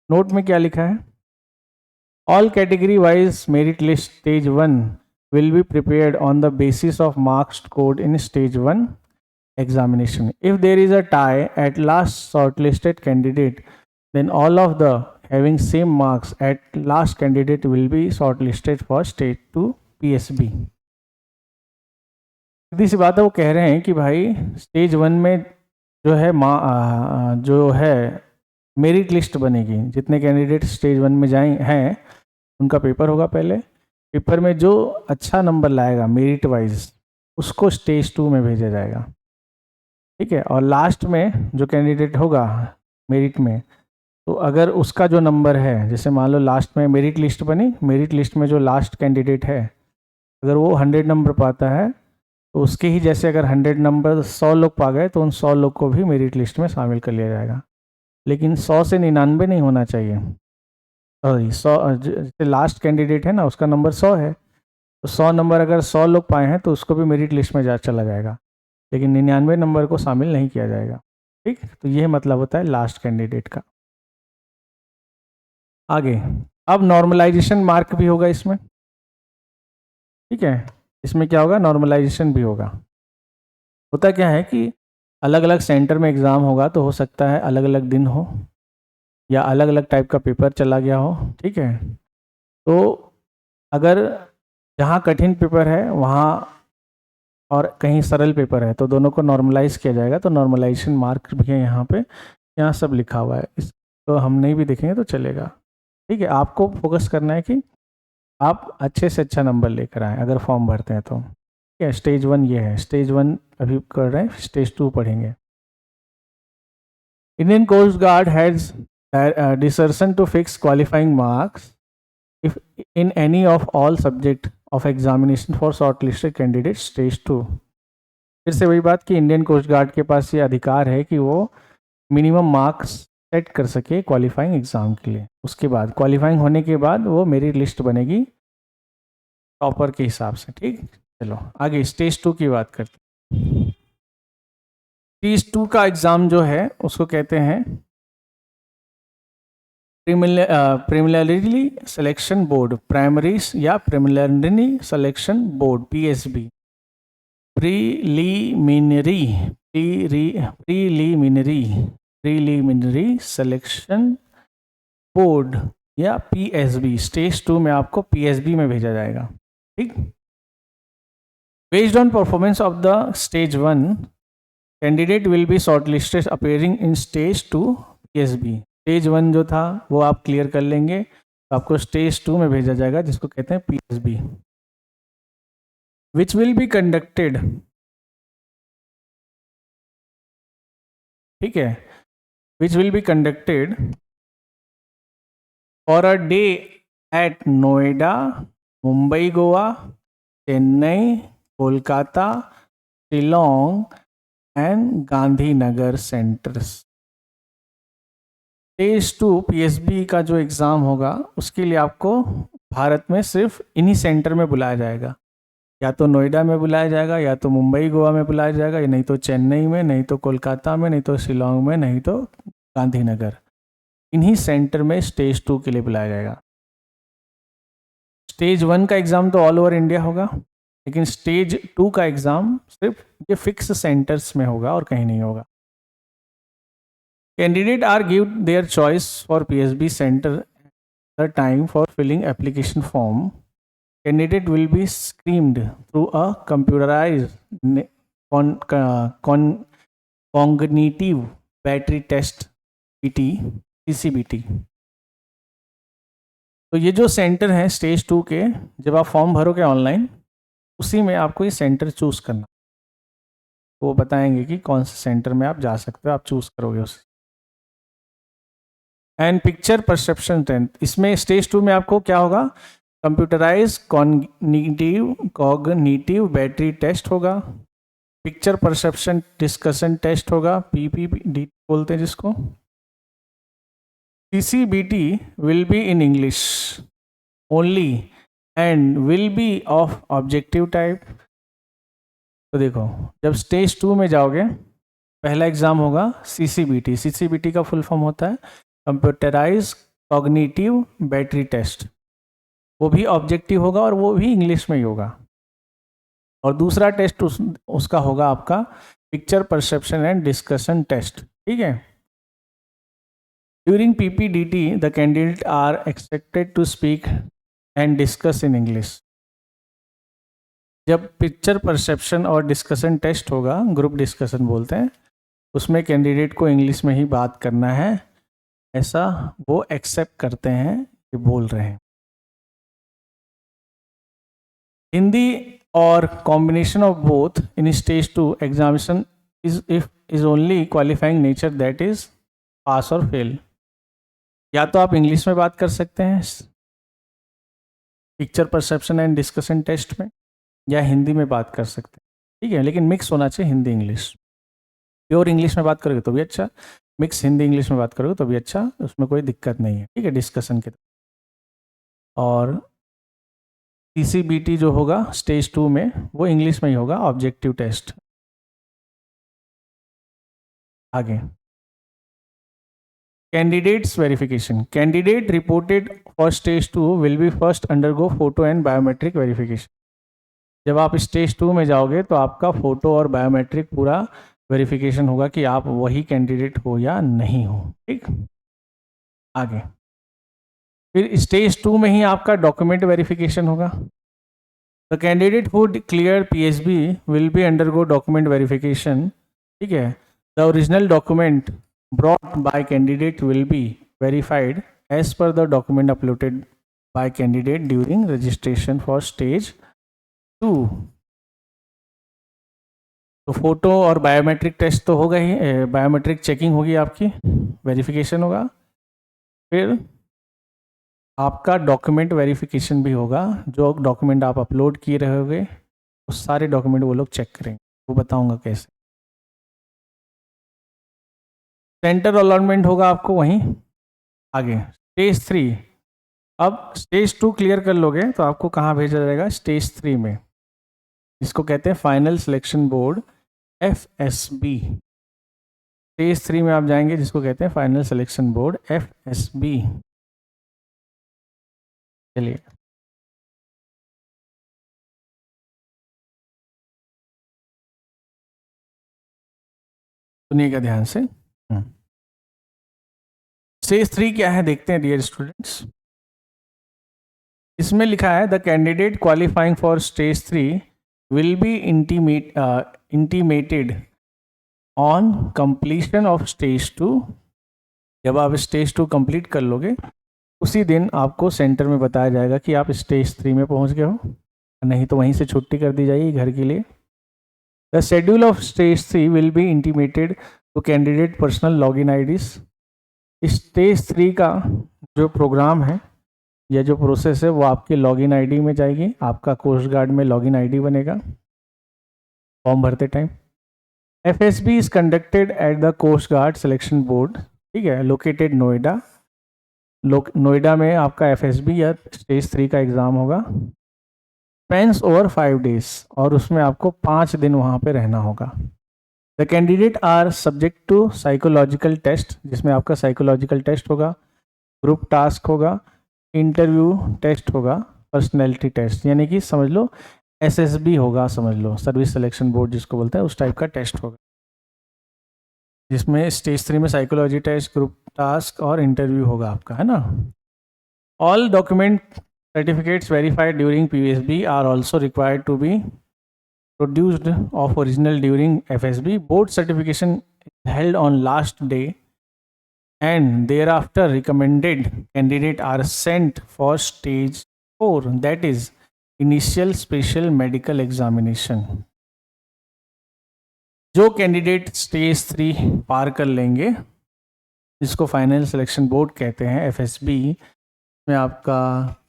नोट में क्या लिखा है? All category wise merit list stage 1 will be prepared on the basis of marks scored in stage 1 examination. If there is a tie at last shortlisted candidate, then all of the having same marks at last candidate will be shortlisted for stage 2 PSB. सीधी सी बात है, वो कह रहे हैं कि भाई stage 1 में जो है जो है मेरिट लिस्ट बनेगी, जितने कैंडिडेट स्टेज 1 में जाए हैं उनका पेपर होगा पहले। पेपर में जो अच्छा नंबर लाएगा मेरिट वाइज उसको स्टेज 2 में भेजा जाएगा। ठीक है, और लास्ट में जो कैंडिडेट होगा मेरिट में, तो अगर उसका जो नंबर है, जैसे मान लो लास्ट में मेरिट लिस्ट बनी, मेरिट लिस्ट में जो लास्ट कैंडिडेट है अगर वो 100 नंबर पाता है, तो उसके ही जैसे अगर 100 नंबर 100 लोग पा गए तो उन 100 लोग को भी मेरिट लिस्ट में शामिल कर लिया जाएगा। लेकिन 100 से 99 नहीं होना चाहिए। सॉरी, 100 जैसे लास्ट कैंडिडेट है ना, उसका नंबर 100 है, तो 100 नंबर अगर 100 लोग पाए हैं तो उसको भी मेरिट लिस्ट में चला जाएगा, लेकिन 99 नंबर को शामिल नहीं किया जाएगा। ठीक, तो यह मतलब होता है लास्ट कैंडिडेट का। आगे, अब नॉर्मलाइजेशन मार्क भी होगा इसमें। ठीक है, इसमें क्या होगा? नॉर्मलाइजेशन भी होगा। होता क्या है कि अलग अलग सेंटर में एग्ज़ाम होगा, तो हो सकता है अलग अलग दिन हो या अलग अलग टाइप का पेपर चला गया हो। ठीक है, तो अगर जहाँ कठिन पेपर है वहाँ और कहीं सरल पेपर है तो दोनों को नॉर्मलाइज किया जाएगा। तो नॉर्मलाइजेशन मार्क भी है यहाँ पे, यहाँ सब लिखा हुआ है, इसको हम नहीं भी देखेंगे तो चलेगा। ठीक है, आपको फोकस करना है कि आप अच्छे से अच्छा नंबर लेकर आएँ अगर फॉर्म भरते हैं तो। ठीक है, स्टेज 1 ये है, स्टेज 1 अभी कर रहे हैं, स्टेज 2 पढ़ेंगे। Indian coast guard has discretion to fix qualifying marks if in any of all subject of examination for shortlisted candidate stage 2। फिर से वही बात कि इंडियन कोस्ट गार्ड के पास ये अधिकार है कि वो मिनिमम मार्क्स सेट कर सके क्वालिफाइंग एग्जाम के लिए। उसके बाद क्वालिफाइंग होने के बाद वो मेरिट लिस्ट बनेगी टॉपर के हिसाब से। ठीक, चलो आगे स्टेज 2 की बात करते हैं। स्टेज 2 का एग्ज़ाम जो है उसको कहते हैं प्रीलिमिनरी सिलेक्शन बोर्ड, प्राइमरीज या preliminary selection board PSB। Preliminary preliminary selection board या पीएसबी, स्टेज 2 में आपको पीएसबी में भेजा जाएगा। ठीक, based on performance of the stage 1 candidate will be shortlisted appearing in stage 2 PSB. Stage 1 जो था वो आप क्लियर कर लेंगे तो आपको स्टेज 2 में भेजा जाएगा जिसको कहते हैं PSB, which will be conducted, ठीक है, which will be conducted for a day at Noida, Mumbai, Goa, Chennai, Kolkata, Shillong and Gandhinagar centres. Stage 2 PSB का जो एग्ज़ाम होगा उसके लिए आपको भारत में सिर्फ इन्हीं सेंटर में बुलाया जाएगा, या तो नोएडा में बुलाया जाएगा, या तो मुंबई गोवा में बुलाया जाएगा, या नहीं तो चेन्नई में, नहीं तो कोलकाता में, नहीं तो शिलोंग में, नहीं तो गांधीनगर। इन्हीं सेंटर में स्टेज 2 के लिए बुलाया जाएगा। स्टेज 1 का एग्ज़ाम तो ऑल ओवर इंडिया होगा, लेकिन स्टेज 2 का एग्ज़ाम सिर्फ ये फिक्स सेंटर्स में होगा और कहीं नहीं होगा। Candidate are give their choice for PSB centre the time for filling application form. Candidate will be screened through a computerized cognitive battery test PT CCBT। तो ये जो सेंटर है स्टेज 2 के, जब आप फॉर्म भरोगे ऑनलाइन उसी में आपको ये सेंटर चूज करना, वो बताएंगे कि कौन से सेंटर में आप जा सकते हो, आप चूज करोगे उसे। एंड पिक्चर परसेप्शन टेस्ट, इसमें स्टेज 2 में आपको क्या होगा, कंप्यूटराइज कॉग्निटिव बैटरी टेस्ट होगा, पिक्चर परसेप्शन डिस्कशन टेस्ट होगा, पीपीडी बोलते हैं जिसको। CCBT will be in English only and will B of objective type. तो देखो, जब स्टेज 2 में जाओगे पहला एग्जाम होगा CCBT। CCBT का फुल फॉर्म होता है कंप्यूटराइज कॉग्निटिव बैटरी टेस्ट, वो भी ऑब्जेक्टिव होगा और वो भी इंग्लिश में ही होगा। और दूसरा टेस्ट उसका होगा आपका picture perception and discussion test, ठीक है। During PPDT the candidate are expected to speak and discuss in English. जब पिक्चर परसेप्शन और डिस्कशन टेस्ट होगा, ग्रुप डिस्कशन बोलते हैं, उसमें कैंडिडेट को इंग्लिश में ही बात करना है, ऐसा वो एक्सेप्ट करते हैं कि बोल रहे हैं। हिंदी और combination of both in stage 2 examination is only qualifying nature, that is pass और फेल। या तो आप इंग्लिश में बात कर सकते हैं picture perception and discussion test में, या हिंदी में बात कर सकते हैं, ठीक है, लेकिन मिक्स होना चाहिए हिंदी इंग्लिश। प्योर इंग्लिश में बात करोगे तो भी अच्छा, मिक्स हिंदी इंग्लिश में बात करोगे तो भी अच्छा, उसमें कोई दिक्कत नहीं है, ठीक है, डिस्कशन के। और CCBT जो होगा स्टेज 2 में वो इंग्लिश में ही होगा, ऑब्जेक्टिव टेस्ट। आगे candidates verification, candidate reported for stage 2 will be first undergo photo and biometric verification. जब आप स्टेज 2 में जाओगे तो आपका फोटो और बायोमेट्रिक पूरा वेरिफिकेशन होगा कि आप वही कैंडिडेट हो या नहीं हो, ठीक। आगे फिर स्टेज 2 में ही आपका डॉक्यूमेंट वेरिफिकेशन होगा। The candidate who clear PSB will be undergo document verification, ठीक है। The original document brought by candidate will be verified as per the document uploaded by candidate during registration for stage 2। तो photo और biometric test तो होगा ही, biometric checking होगी, आपकी verification होगा, फिर आपका डॉक्यूमेंट वेरिफिकेशन भी होगा। जो डॉक्यूमेंट आप अपलोड किए रहोगे वो सारे डॉक्यूमेंट वो लोग चेक करेंगे, वो बताऊंगा कैसे। सेंटर अलॉटमेंट होगा आपको वहीं। आगे स्टेज 3, अब स्टेज 2 क्लियर कर लोगे तो आपको कहाँ भेजा जाएगा, स्टेज 3 में, जिसको कहते हैं final selection board FSB। Stage 3 में आप जाएंगे जिसको कहते हैं फाइनल सिलेक्शन बोर्ड FSB। चलिए सुनिएगा ध्यान से। स्टेज 3 क्या है देखते हैं डियर स्टूडेंट्स। इसमें लिखा है the candidate qualifying for stage 3 will be intimated on completion of stage 2। जब आप स्टेज 2 कंप्लीट कर लोगे उसी दिन आपको सेंटर में बताया जाएगा कि आप स्टेज 3 में पहुंच गए हो, नहीं तो वहीं से छुट्टी कर दी जाएगी घर के लिए। The schedule of stage 3 will be intimated to candidate personal login IDs. Stage 3 का जो प्रोग्राम है या जो प्रोसेस है वो आपके लॉगिन आईडी में जाएगी, आपका कोस्ट गार्ड में लॉगिन आईडी बनेगा फॉर्म भरते time. FSB is conducted at the coast guard selection board, ठीक है, लोकेटेड नोएडा। नोएडा में आपका FSB या स्टेज 3 का एग्ज़ाम होगा। स्पेंस ओवर 5 डेज, और उसमें आपको 5 दिन वहाँ पे रहना होगा। The candidate are subject to psychological test, जिसमें आपका साइकोलॉजिकल टेस्ट होगा, ग्रुप टास्क होगा, इंटरव्यू टेस्ट होगा, पर्सनैलिटी टेस्ट, यानी कि समझ लो SSB होगा, समझ लो सर्विस सिलेक्शन बोर्ड जिसको बोलते हैं, उस टाइप का टेस्ट होगा, जिसमें स्टेज 3 में साइकोलॉजी टेस्ट, ग्रुप टास्क और इंटरव्यू होगा आपका, है ना। All document certificates verified during PSB are also required to be produced of original during FSB. Board certification is held on last day and thereafter recommended candidate are sent for stage 4, that is initial special medical examination. जो candidate stage 3 पार कर लेंगे, जिसको final selection board कहते हैं FSB, में आपका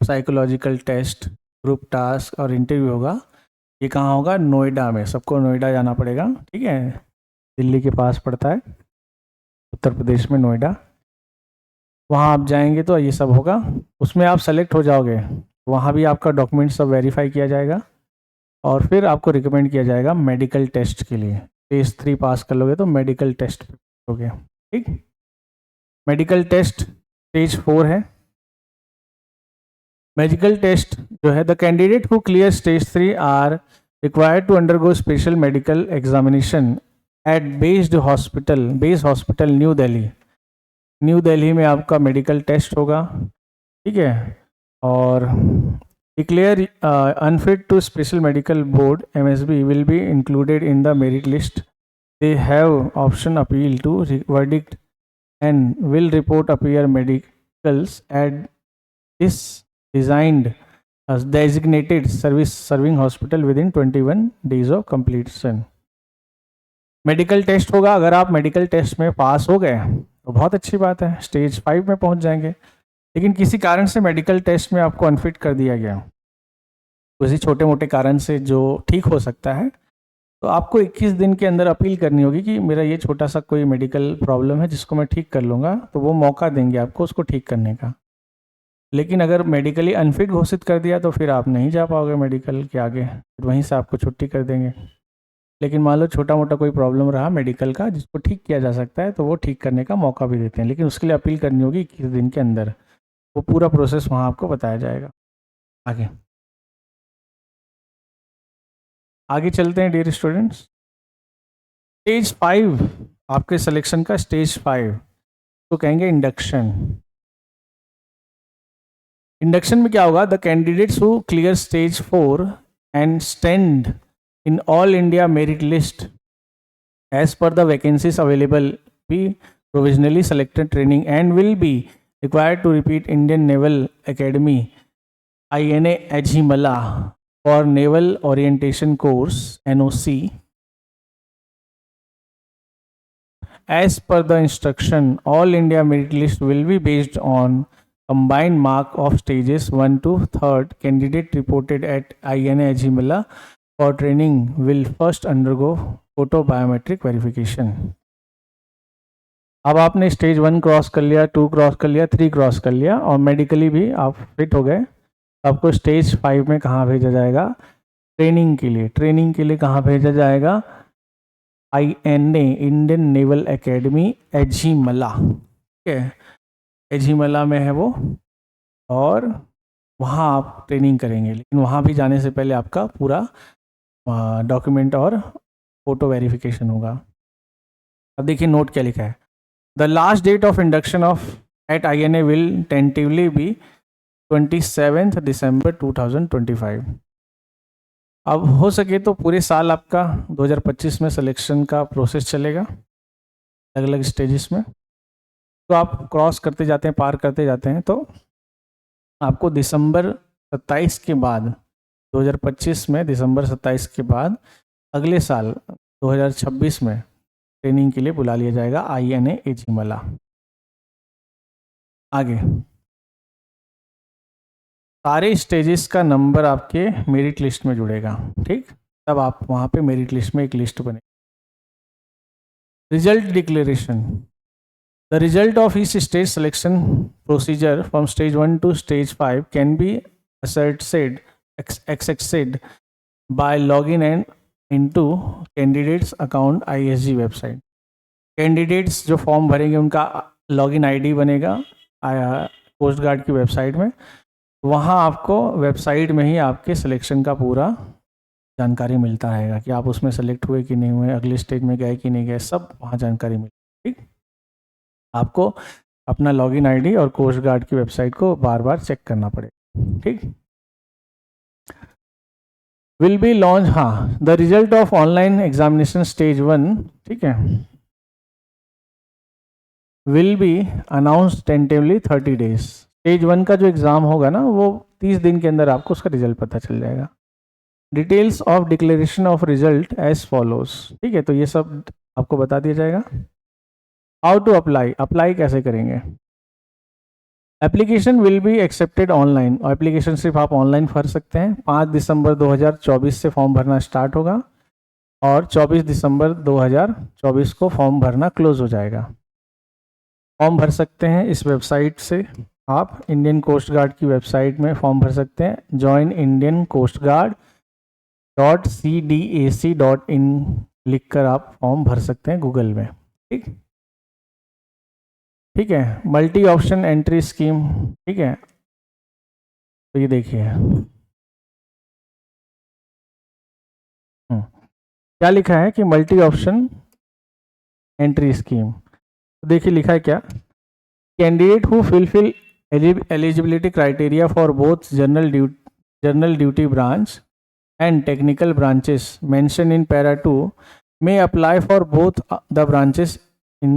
psychological test, group task और interview होगा। ये कहाँ होगा? नोएडा में। सबको नोएडा जाना पड़ेगा, ठीक है, दिल्ली के पास पड़ता है, उत्तर प्रदेश में नोएडा। वहाँ आप जाएंगे तो ये सब होगा, उसमें आप सेलेक्ट हो जाओगे, वहाँ भी आपका डॉक्यूमेंट सब वेरीफाई किया जाएगा और फिर आपको रिकमेंड किया जाएगा मेडिकल टेस्ट के लिए। स्टेज 3 पास कर लोगे तो मेडिकल टेस्ट हो गया, ठीक। मेडिकल टेस्ट स्टेज 4 है। मेडिकल टेस्ट जो है, the candidate who clear stage 3 are required to undergo special medical examination at base hospital new Delhi. New Delhi में आपका मेडिकल टेस्ट होगा, ठीक है। और declare unfit to special medical board MSB will be included in the merit list. They have option appeal to verdict and will report appear medicals at this designed as designated serving hospital within 21 days of completion. Medical test होगा, अगर आप medical test में पास हो गए तो बहुत अच्छी बात है, स्टेज 5 में पहुंच जाएंगे। लेकिन किसी कारण से मेडिकल टेस्ट में आपको अनफिट कर दिया गया, किसी छोटे मोटे कारण से जो ठीक हो सकता है, तो आपको 21 दिन के अंदर अपील करनी होगी कि मेरा ये छोटा सा कोई मेडिकल प्रॉब्लम है जिसको मैं ठीक कर लूँगा, तो वो मौका देंगे आपको उसको ठीक करने का। लेकिन अगर मेडिकली अनफिट घोषित कर दिया तो फिर आप नहीं जा पाओगे मेडिकल के आगे, फिर वहीं से आपको छुट्टी कर देंगे। लेकिन मान लो छोटा मोटा कोई प्रॉब्लम रहा मेडिकल का जिसको ठीक किया जा सकता है, तो वो ठीक करने का मौका भी देते हैं, लेकिन उसके लिए अपील करनी होगी 21 दिन के अंदर। वो पूरा प्रोसेस वहाँ आपको बताया जाएगा। आगे चलते हैं डियर स्टूडेंट्स। स्टेज 5 आपके सिलेक्शन का स्टेज 5 तो कहेंगे इंडक्शन। इंडक्शन में क्या होगा? The candidates who clear stage 4 and stand in all India merit list as per the vacancies available be provisionally selected training and will be required to repeat Indian naval academy INA Ezhimala for naval orientation course NOC as per the instruction. All India merit list will be based on combined mark of stages 1 to 3rd. Candidate reported at INA Ajimala for training will first undergo photo biometric verification. अब आपने stage 1 cross कर लिया, 2 cross कर लिया, 3 cross कर लिया और medically भी आप फिट हो गए, तो आपको स्टेज 5 में कहाँ भेजा जाएगा? ट्रेनिंग के लिए। ट्रेनिंग के लिए कहाँ भेजा जाएगा? INA Indian naval academy Ezhimala, ठीक है, एझिमला में है वो, और वहाँ आप ट्रेनिंग करेंगे। लेकिन वहाँ भी जाने से पहले आपका पूरा डॉक्यूमेंट और फ़ोटो वेरिफिकेशन होगा। अब देखिए नोट क्या लिखा है, the last date of induction of at INA will tentatively be 27 December 2025। अब हो सके तो पूरे साल आपका 2025 में सिलेक्शन का प्रोसेस चलेगा अलग अलग स्टेजेस में, तो आप क्रॉस करते जाते हैं, पार करते जाते हैं, तो आपको दिसंबर 27 के बाद 2025 में दिसंबर 27 के बाद अगले साल 2026 में ट्रेनिंग के लिए बुला लिया जाएगा INA एझिमला। आगे सारे स्टेजेस का नंबर आपके मेरिट लिस्ट में जुड़ेगा, ठीक, तब आप वहाँ पे मेरिट लिस्ट में एक लिस्ट बने। Result declaration, the result of each stage selection procedure from stage 1 to stage 5 can be accessed by login and into candidates account ISG website. Candidates जो फॉर्म भरेंगे उनका लॉगिन ID बनेगा coast guard की website में, वहाँ आपको website में ही आपके सिलेक्शन का पूरा जानकारी मिलता रहेगा कि आप उसमें सेलेक्ट हुए कि नहीं हुए, अगले स्टेज में गए कि नहीं गए, सब वहाँ जानकारी मिलेगी। ठीक, आपको अपना लॉगिन ID और कोस्ट गार्ड की वेबसाइट को बार बार चेक करना पड़ेगा। ठीक, विल बी लॉन्च, हाँ, the result of online examination stage 1, ठीक है, will be announce tentatively 30 days. Stage 1 का जो एग्ज़ाम होगा ना वो 30 दिन के अंदर आपको उसका रिजल्ट पता चल जाएगा। Details of declaration of result as follows, ठीक है, तो ये सब आपको बता दिया जाएगा। हाउ टू अप्लाई, अप्लाई कैसे करेंगे। Application will be accepted online, और एप्लीकेशन सिर्फ आप ऑनलाइन भर सकते हैं। 5 दिसंबर 2024 से फॉर्म भरना स्टार्ट होगा और 24 दिसंबर 2024 को फॉर्म भरना क्लोज हो जाएगा। फॉर्म भर सकते हैं इस वेबसाइट से, आप इंडियन कोस्ट गार्ड की वेबसाइट में फॉर्म भर सकते हैं, join Indian coast guard .cdac.in लिखकर आप फॉर्म भर सकते हैं गूगल में। ठीक, ठीक है, मल्टी ऑप्शन एंट्री स्कीम, ठीक है, तो ये देखिए क्या लिखा है कि मल्टी ऑप्शन एंट्री स्कीम, तो देखिए लिखा है क्या, candidate who fulfil eligibility criteria for both general duty branch and technical branches mentioned in para 2 may apply for both the branches in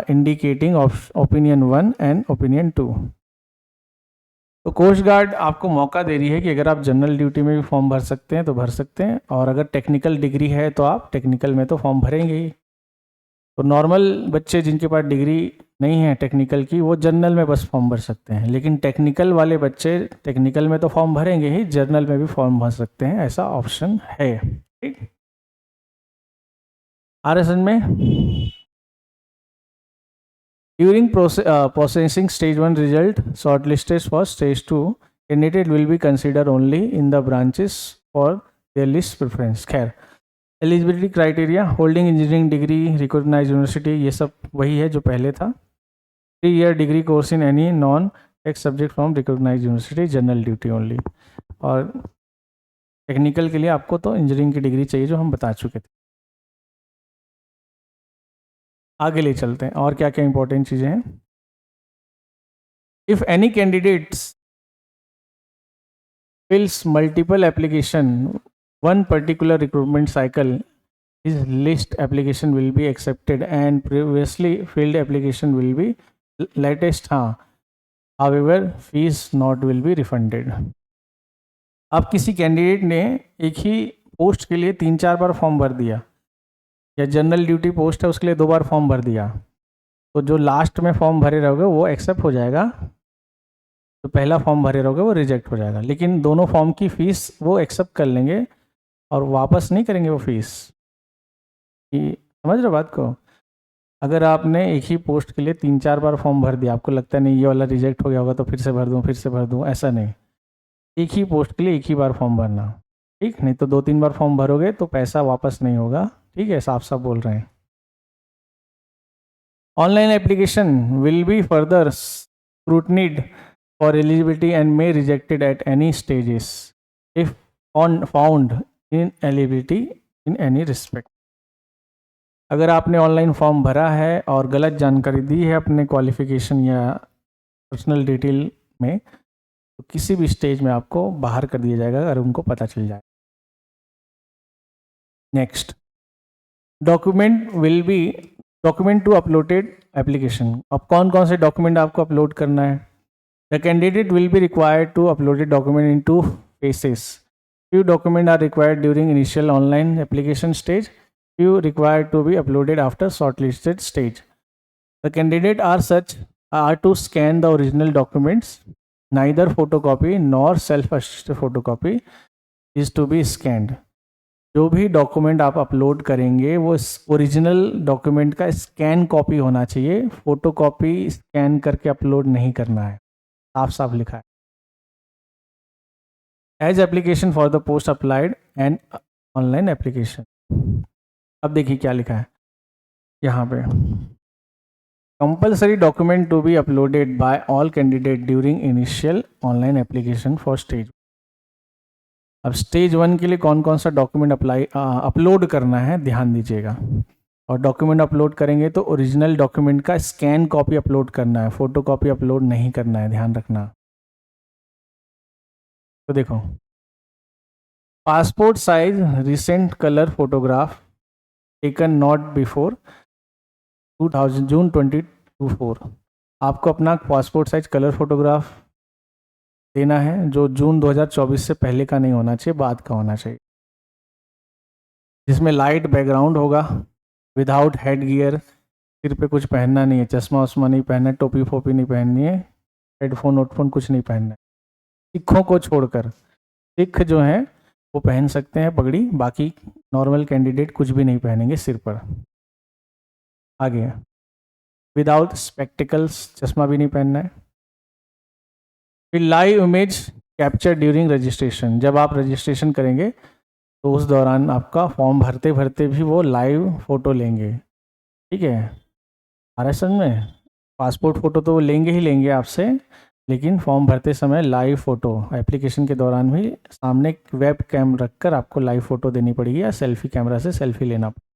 indicating of opinion 1 and opinion 2। तो coast guard आपको मौका दे रही है कि अगर आप जनरल ड्यूटी में भी फॉर्म भर सकते हैं तो भर सकते हैं, और अगर टेक्निकल डिग्री है तो आप टेक्निकल में तो फॉर्म भरेंगे ही। तो नॉर्मल बच्चे जिनके पास डिग्री नहीं है टेक्निकल की, वो जनरल में बस फॉर्म भर सकते हैं, लेकिन टेक्निकल वाले बच्चे टेक्निकल में तो फॉर्म भरेंगे ही, जनरल में भी फॉर्म भर सकते हैं, ऐसा ऑप्शन है। ठीक, RSN में during processing stage 1 result shortlisted for stage 2 candidate will be consider only in the branches for their list preference. खैर, eligibility criteria, holding engineering degree recognise university, ये सब वही है जो पहले था। 3 year degree course in any non tech subject from recognise university, general duty only. और technical के लिए आपको तो इंजीनियरिंग की डिग्री चाहिए जो हम बता चुके थे। आगे ले चलते हैं और क्या क्या इंपॉर्टेंट चीज़ें हैं। If any candidates fills multiple application one particular recruitment cycle, his list application will be accepted and previously filled application will be latest, however fees not will be refunded। अब किसी कैंडिडेट ने एक ही post के लिए 3-4 बार form भर दिया, या general duty post है उसके लिए 2 बार फॉर्म भर दिया, तो जो लास्ट में फॉर्म भरे रहोगे वो एक्सेप्ट हो जाएगा, जो पहला फॉर्म भरे रहोगे वो रिजेक्ट हो जाएगा, लेकिन दोनों फॉर्म की फ़ीस वो एक्सेप्ट कर लेंगे और वापस नहीं करेंगे वो फीस। समझ रहे बात को। अगर आपने एक ही पोस्ट के लिए 3-4 बार फॉर्म भर दिया, आपको लगता है नहीं ये वाला रिजेक्ट हो गया होगा तो फिर से भर दूँ, ऐसा नहीं, एक ही पोस्ट के लिए एक ही बार फॉर्म भरना। ठीक, नहीं तो 2-3 बार फॉर्म भरोगे तो पैसा वापस नहीं होगा। ठीक है, साफ साफ बोल रहे हैं। Online application will be further scrutinised for eligibility and may rejected at any stages if found ineligibility in any respect. अगर आपने ऑनलाइन फॉर्म भरा है और गलत जानकारी दी है अपने क्वालिफिकेशन या पर्सनल डिटेल में, तो किसी भी स्टेज में आपको बाहर कर दिया जाएगा अगर उनको पता चल जाए। Next, document to uploaded application. अब कौन कौन से डॉक्यूमेंट आपको अपलोड करना है? The candidate will be required to uploaded document in 2 phases. Few documents are required during initial online application stage. Few required to be uploaded after shortlisted stage. The candidate are to scan the original documents. Neither photocopy nor self-assisted photocopy is to be scanned. जो भी document आप upload करेंगे वो original document का scan copy होना चाहिए, photocopy scan करके upload नहीं करना है, साफ साफ लिखा है। As application for the post applied and online application. अब देखिए क्या लिखा है यहाँ पे, compulsory document to be uploaded by all candidate during initial online application for stage. अब स्टेज 1 के लिए कौन कौन सा डॉक्यूमेंट अपलोड करना है ध्यान दीजिएगा। और डॉक्यूमेंट अपलोड करेंगे तो ओरिजिनल डॉक्यूमेंट का स्कैन कॉपी अपलोड करना है, फोटो कॉपी अपलोड नहीं करना है, ध्यान रखना। तो देखो, passport size recent colour photograph taken not before 2000 जून 2024। आपको अपना पासपोर्ट साइज कलर फोटोग्राफ देना है जो जून 2024 से पहले का नहीं होना चाहिए, बाद का होना चाहिए, जिसमें लाइट बैकग्राउंड होगा, विदाउट हेड गियर, सिर पे कुछ पहनना नहीं है, चश्मा वश्मा नहीं पहनना है, टोपी फोपी नहीं पहननी है, हेडफोन वोडफोन कुछ नहीं पहनना है। सिखों को छोड़कर, सिख जो हैं वो पहन सकते हैं पगड़ी, बाकी नॉर्मल कैंडिडेट कुछ भी नहीं पहनेंगे सिर पर। आगे, विदाउट स्पेक्टिकल्स, चश्मा भी नहीं पहनना है। फिर live image capture during registration. जब आप रजिस्ट्रेशन करेंगे तो उस दौरान आपका फॉर्म भरते भरते भी वो लाइव फ़ोटो लेंगे, ठीक है। आ रहा है समझ में? पासपोर्ट फ़ोटो तो वो लेंगे ही लेंगे आपसे, लेकिन फॉर्म भरते समय लाइव फ़ोटो, एप्लीकेशन के दौरान भी सामने वेब कैम रख कर आपको लाइव फ़ोटो देनी पड़ेगी या सेल्फी कैमरा से सेल्फी लेना पड़ेगा।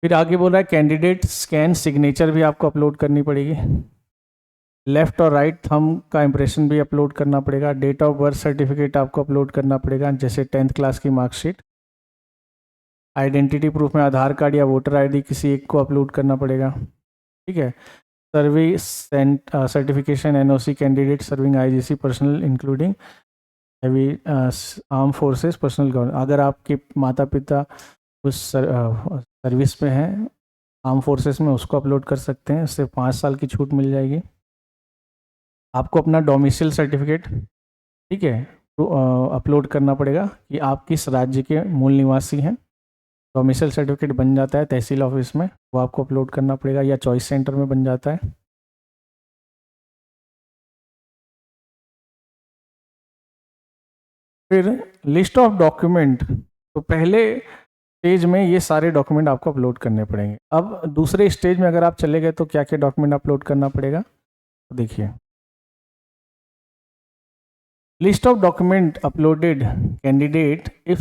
फिर आगे बोल रहा है कैंडिडेट स्कैन सिग्नेचर भी आपको अपलोड करनी पड़ेगी। लेफ़्ट और राइट थंब का इम्प्रेशन भी अपलोड करना पड़ेगा। डेट ऑफ बर्थ सर्टिफिकेट आपको अपलोड करना पड़ेगा, जैसे 10th क्लास की मार्कशीट। आइडेंटिटी प्रूफ में आधार कार्ड या वोटर आईडी किसी एक को अपलोड करना पड़ेगा, ठीक है। Service certification NOC candidate serving IGC personal including heavy arm forces personal government. अगर आपके माता पिता उस सर्विस में हैं आर्म फोर्सेस में, उसको अपलोड कर सकते हैं, उससे 5 साल की छूट मिल जाएगी। आपको अपना डोमिसाइल सर्टिफिकेट, ठीक है, तो अपलोड करना पड़ेगा कि आप किस राज्य के मूल निवासी हैं। डोमिसाइल सर्टिफिकेट बन जाता है तहसील ऑफिस में, वो आपको अपलोड करना पड़ेगा, या चॉइस सेंटर में बन जाता है। फिर लिस्ट ऑफ डॉक्यूमेंट, तो पहले स्टेज में ये सारे डॉक्यूमेंट आपको अपलोड करने पड़ेंगे। अब दूसरे स्टेज में अगर आप चले गए तो क्या क्या डॉक्यूमेंट अपलोड करना पड़ेगा, तो देखिए, list of document uploaded candidate if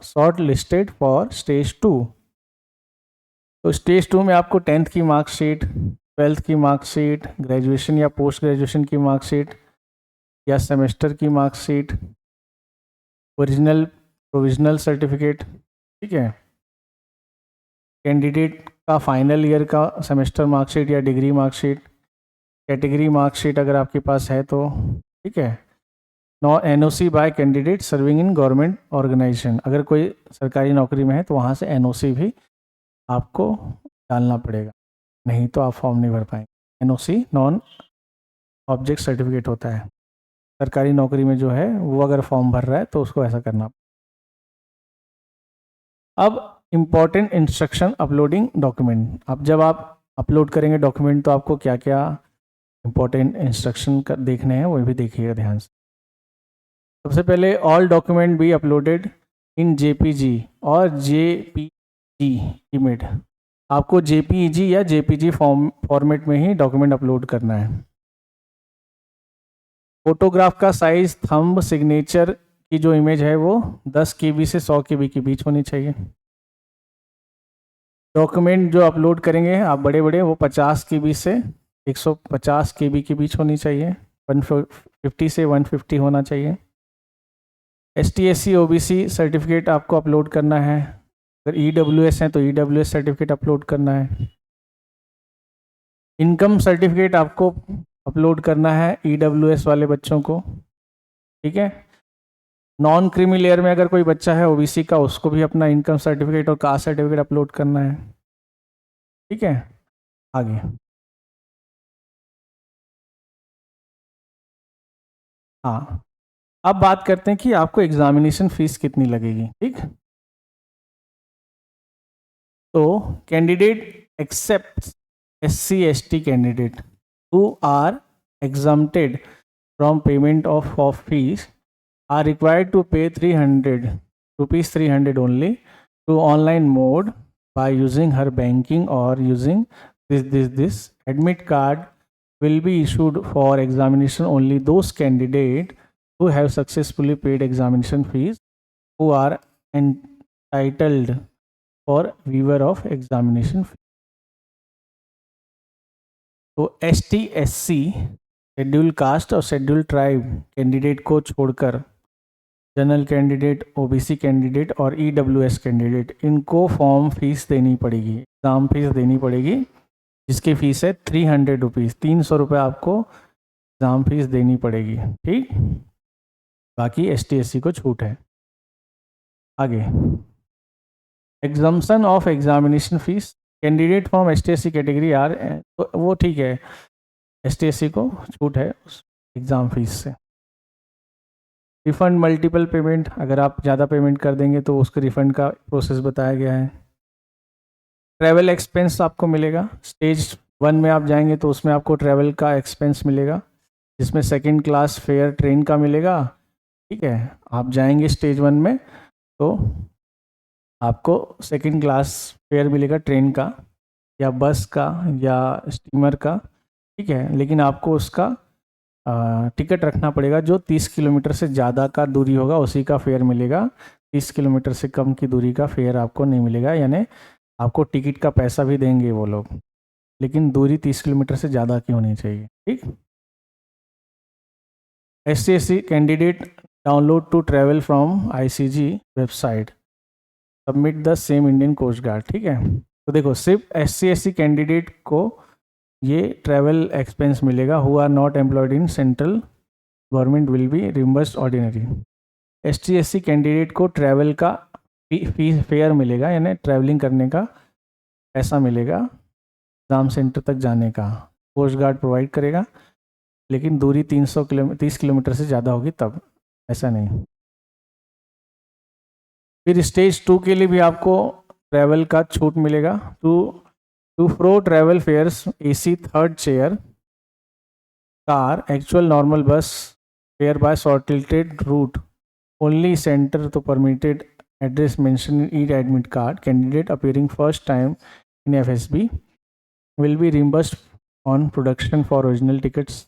shortlisted for stage 2। तो स्टेज 2 में आपको 10th की मार्कशीट, 12th की मार्कशीट, ग्रेजुएशन या पोस्ट ग्रेजुएशन की मार्कशीट या सेमेस्टर की मार्कशीट, ओरिजिनल प्रोविजनल सर्टिफिकेट, ठीक है, कैंडिडेट का फाइनल ईयर का सेमेस्टर मार्कशीट या डिग्री मार्कशीट, कैटेगरी मार्कशीट अगर आपके पास है तो, ठीक है। NOC by candidate serving in government organisation, अगर कोई सरकारी नौकरी में है तो वहाँ से एनओसी भी आपको डालना पड़ेगा, नहीं तो आप फॉर्म नहीं भर पाएंगे। एनओसी नॉन ऑब्जेक्ट सर्टिफिकेट होता है, सरकारी नौकरी में जो है वो अगर फॉर्म भर रहा है तो उसको ऐसा करना। अब इम्पॉर्टेंट इंस्ट्रक्शन अपलोडिंग डॉक्यूमेंट। अब जब आप अपलोड करेंगे डॉक्यूमेंट तो आपको क्या क्या इम्पोर्टेंट इंस्ट्रक्शन देखने हैं वो भी देखिएगा ध्यान से। सबसे पहले all document be uploaded in JPG और जेपीजी इमेज। आपको जेपीजी या जेपीजी फॉर्मेट में ही डॉक्यूमेंट अपलोड करना है। फोटोग्राफ का साइज थंब सिग्नेचर की जो इमेज है वो 10 KB से 100 KB के बीच होनी चाहिए। डॉक्यूमेंट जो अपलोड करेंगे आप बड़े बड़े वो 50 KB से 150 KB के बीच होनी चाहिए, 150 से 150 होना चाहिए। ST/SC OBC सर्टिफिकेट आपको अपलोड करना है, अगर EWS है तो EWS सर्टिफिकेट अपलोड करना है। इनकम सर्टिफिकेट आपको अपलोड करना है EWS वाले बच्चों को, ठीक है। नॉन क्रीमी लेयर में अगर कोई बच्चा है OBC का, उसको भी अपना इनकम सर्टिफिकेट और कास्ट सर्टिफिकेट अपलोड करना है, ठीक है। आगे हाँ, अब बात करते हैं कि आपको एग्जामिनेशन फीस कितनी लगेगी, ठीक। तो candidate except SC/ST candidate who are exempted from payment of fees are required to pay 300 only to online mode by using her banking or using this admit card will be issued for examination only those candidates who have successfully paid examination fees who are entitled for waiver of examination fee. तो ST/SC schedule caste और schedule tribe candidate को छोड़कर general candidate, OBC candidate और EWS candidate, इनको form fees देनी पड़ेगी, exam fees देनी पड़ेगी, जिसकी फ़ीस है 300 रुपीज़, 300 रुपये आपको एग्ज़ाम फीस देनी पड़ेगी, ठीक। बाकी ST/SC को छूट है। आगे exemption of examination fees, candidate from ST/SC category are, तो वो ठीक है, ST/SC को छूट है उस एग्ज़ाम फीस से। रिफ़ंड मल्टीपल पेमेंट, अगर आप ज़्यादा पेमेंट कर देंगे तो उसके रिफ़ंड का प्रोसेस बताया गया है। ट्रैवल एक्सपेंस आपको मिलेगा, स्टेज 1 में आप जाएंगे तो उसमें आपको ट्रैवल का एक्सपेंस मिलेगा, जिसमें 2nd क्लास फेयर ट्रेन का मिलेगा, ठीक है। आप जाएंगे स्टेज 1 में तो आपको 2nd क्लास फेयर मिलेगा ट्रेन का या बस का या स्टीमर का, ठीक है। लेकिन आपको उसका टिकट रखना पड़ेगा, जो 30 किलोमीटर से ज़्यादा का दूरी होगा उसी का फेयर मिलेगा, 30 किलोमीटर से कम की दूरी का फेयर आपको नहीं मिलेगा, यानी आपको टिकट का पैसा भी देंगे वो लोग, लेकिन दूरी 30 किलोमीटर से ज़्यादा की होनी चाहिए, ठीक। SC/SC candidate download to travel from ICG website, submit the same Indian coast guard, ठीक है। तो देखो सिर्फ SC/SC कैंडिडेट को ये ट्रैवल एक्सपेंस मिलेगा, who are not employed in central government will be reimbursed ordinary. ST/SC candidate को travel का फीस फेयर मिलेगा, यानी ट्रैवलिंग करने का पैसा मिलेगा, एग्ज़ाम सेंटर तक जाने का कोस्ट गार्ड प्रोवाइड करेगा, लेकिन दूरी 30 किलोमीटर से ज़्यादा होगी तब, ऐसा नहीं। फिर स्टेज 2 के लिए भी आपको ट्रैवल का छूट मिलेगा, to fro travel fares AC 3rd chair car actual normal bus fare by shorted route only centre to permitted address mention in e admit card, candidate appearing first time in FSB will be reimbursed on production for original tickets.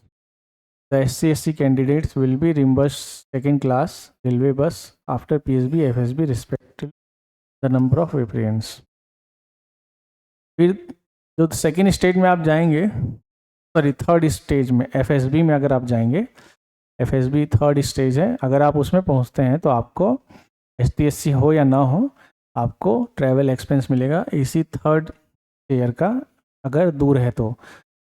The SC/SC candidates will be reimbursed 2nd class railway bus after PSB FSB respective the number of appearance. फिर जो 2nd stage में आप जाएंगे, sorry 3rd stage में FSB में अगर आप जाएंगे, FSB 3rd स्टेज है, अगर आप उसमें पहुंचते हैं तो आपको ST/SC हो या ना हो आपको ट्रैवल एक्सपेंस मिलेगा AC 3rd चेयर का, अगर दूर है तो,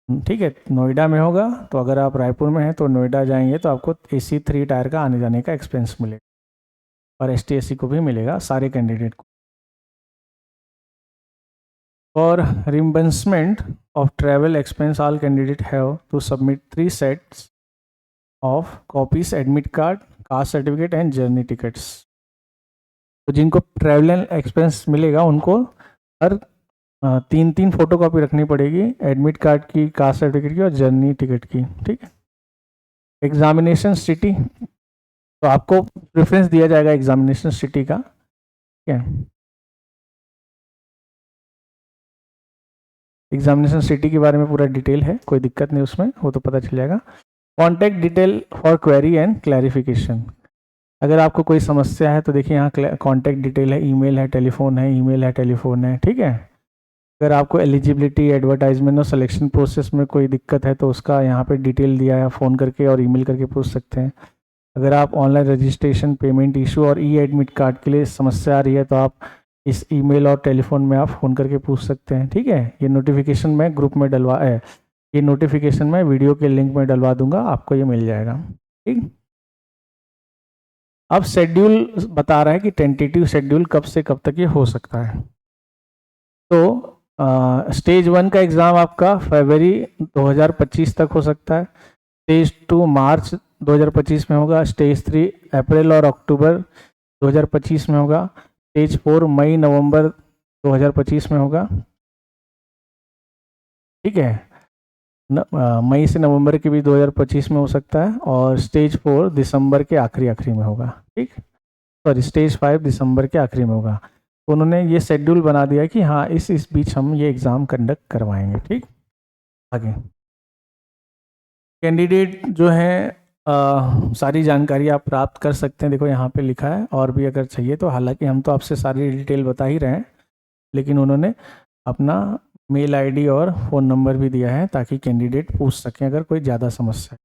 ठीक है। नोएडा में होगा तो अगर आप रायपुर में हैं तो नोएडा जाएंगे तो आपको AC 3 टायर का आने जाने का एक्सपेंस मिलेगा, और ST/SC को भी मिलेगा सारे कैंडिडेट को। For reimbursement of travel expense all candidate have to submit 3 sets of copies admit card, caste certificate and journey tickets. तो जिनको ट्रैवल एक्सपेंस मिलेगा उनको हर 3 फोटो कॉपी रखनी पड़ेगी, एडमिट कार्ड की, कास्ट सर्टिफिकेट की और जर्नी टिकट की, ठीक है। एग्जामिनेशन सिटी, तो आपको प्रेफरेंस दिया जाएगा एग्जामिनेशन सिटी का, ठीक है। एग्जामिनेशन सिटी के बारे में पूरा डिटेल है, कोई दिक्कत नहीं उसमें, वो तो पता चल जाएगा। Contact detail for query and clarification, अगर आपको कोई समस्या है तो देखिए यहाँ कॉन्टैक्ट डिटेल है, ईमेल है, टेलीफोन है, ईमेल है, टेलीफोन है, ठीक है। अगर आपको एलिजिबिलिटी, एडवर्टाइजमेंट और सिलेक्शन प्रोसेस में कोई दिक्कत है तो उसका यहाँ पे डिटेल दिया है, फ़ोन करके और ईमेल करके पूछ सकते हैं। अगर आप ऑनलाइन रजिस्ट्रेशन, पेमेंट इशू और ई एडमिट कार्ड के लिए समस्या आ रही है तो आप इस ईमेल और टेलीफोन में आप फ़ोन करके पूछ सकते हैं, ठीक है। ये नोटिफिकेशन मैं ग्रुप में डलवा ये नोटिफिकेशन मैं वीडियो के लिंक में डलवा दूंगा, आपको ये मिल जाएगा, ठीक। अब शेड्यूल बता रहा है कि टेंटेटिव शेड्यूल कब से कब तक ये हो सकता है। तो स्टेज 1 का एग्ज़ाम आपका फरवरी 2025 तक हो सकता है, स्टेज 2 मार्च 2025 में होगा, स्टेज 3 अप्रैल और अक्टूबर 2025 में होगा, स्टेज 4 मई नवंबर 2025 में होगा, ठीक है। मई से नवंबर के भी 2025 में हो सकता है, और स्टेज 4 दिसंबर के आखिरी में होगा, ठीक। सॉरी, स्टेज 5 दिसंबर के आखिरी में होगा। तो उन्होंने ये शेड्यूल बना दिया कि हाँ इस बीच हम ये एग्ज़ाम कंडक्ट करवाएंगे, ठीक। आगे कैंडिडेट जो है सारी जानकारी आप प्राप्त कर सकते हैं, देखो यहाँ पे लिखा है, और भी अगर चाहिए तो। हालांकि हम तो आपसे सारी डिटेल बता ही रहे हैं, लेकिन उन्होंने अपना मेल आईडी और फ़ोन नंबर भी दिया है ताकि कैंडिडेट पूछ सकें अगर कोई ज़्यादा समस्या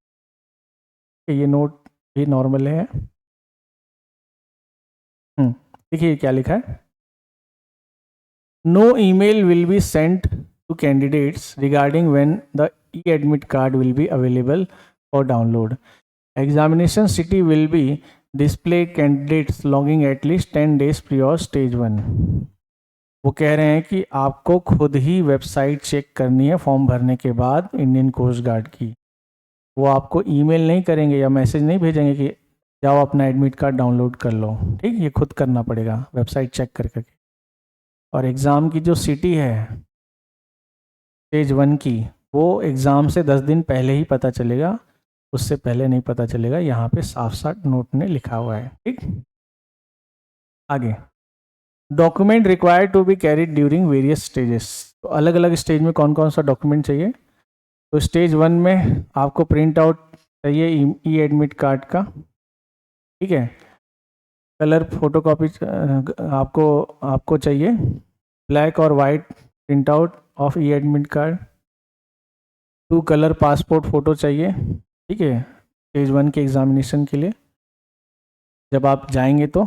है। ये नोट भी नॉर्मल है। देखिए क्या लिखा है, no email will be sent to candidates regarding when the e-admit card will be available for download. Examination city will be display candidates logging at least 10 days prior stage 1. वो कह रहे हैं कि आपको खुद ही वेबसाइट चेक करनी है form भरने के बाद इंडियन कोस्ट गार्ड की। वो आपको ईमेल नहीं करेंगे या मैसेज नहीं भेजेंगे कि जाओ अपना एडमिट कार्ड डाउनलोड कर लो, ठीक। ये खुद करना पड़ेगा वेबसाइट चेक करके। और एग्ज़ाम की जो सिटी है स्टेज 1 की, वो एग्ज़ाम से 10 दिन पहले ही पता चलेगा, उससे पहले नहीं पता चलेगा। यहाँ पे साफ साफ नोट में लिखा हुआ है, ठीक। आगे document required to be carried during various stages. तो अलग अलग स्टेज में कौन कौन सा डॉक्यूमेंट चाहिए। तो स्टेज 1 में आपको प्रिंट आउट चाहिए ई एडमिट कार्ड का, ठीक है। कलर फोटोकॉपी आपको चाहिए, ब्लैक और white print out of E admit card. 2 colour passport photo चाहिए, ठीक है, स्टेज 1 के एग्ज़ामिनेशन के लिए। जब आप जाएंगे तो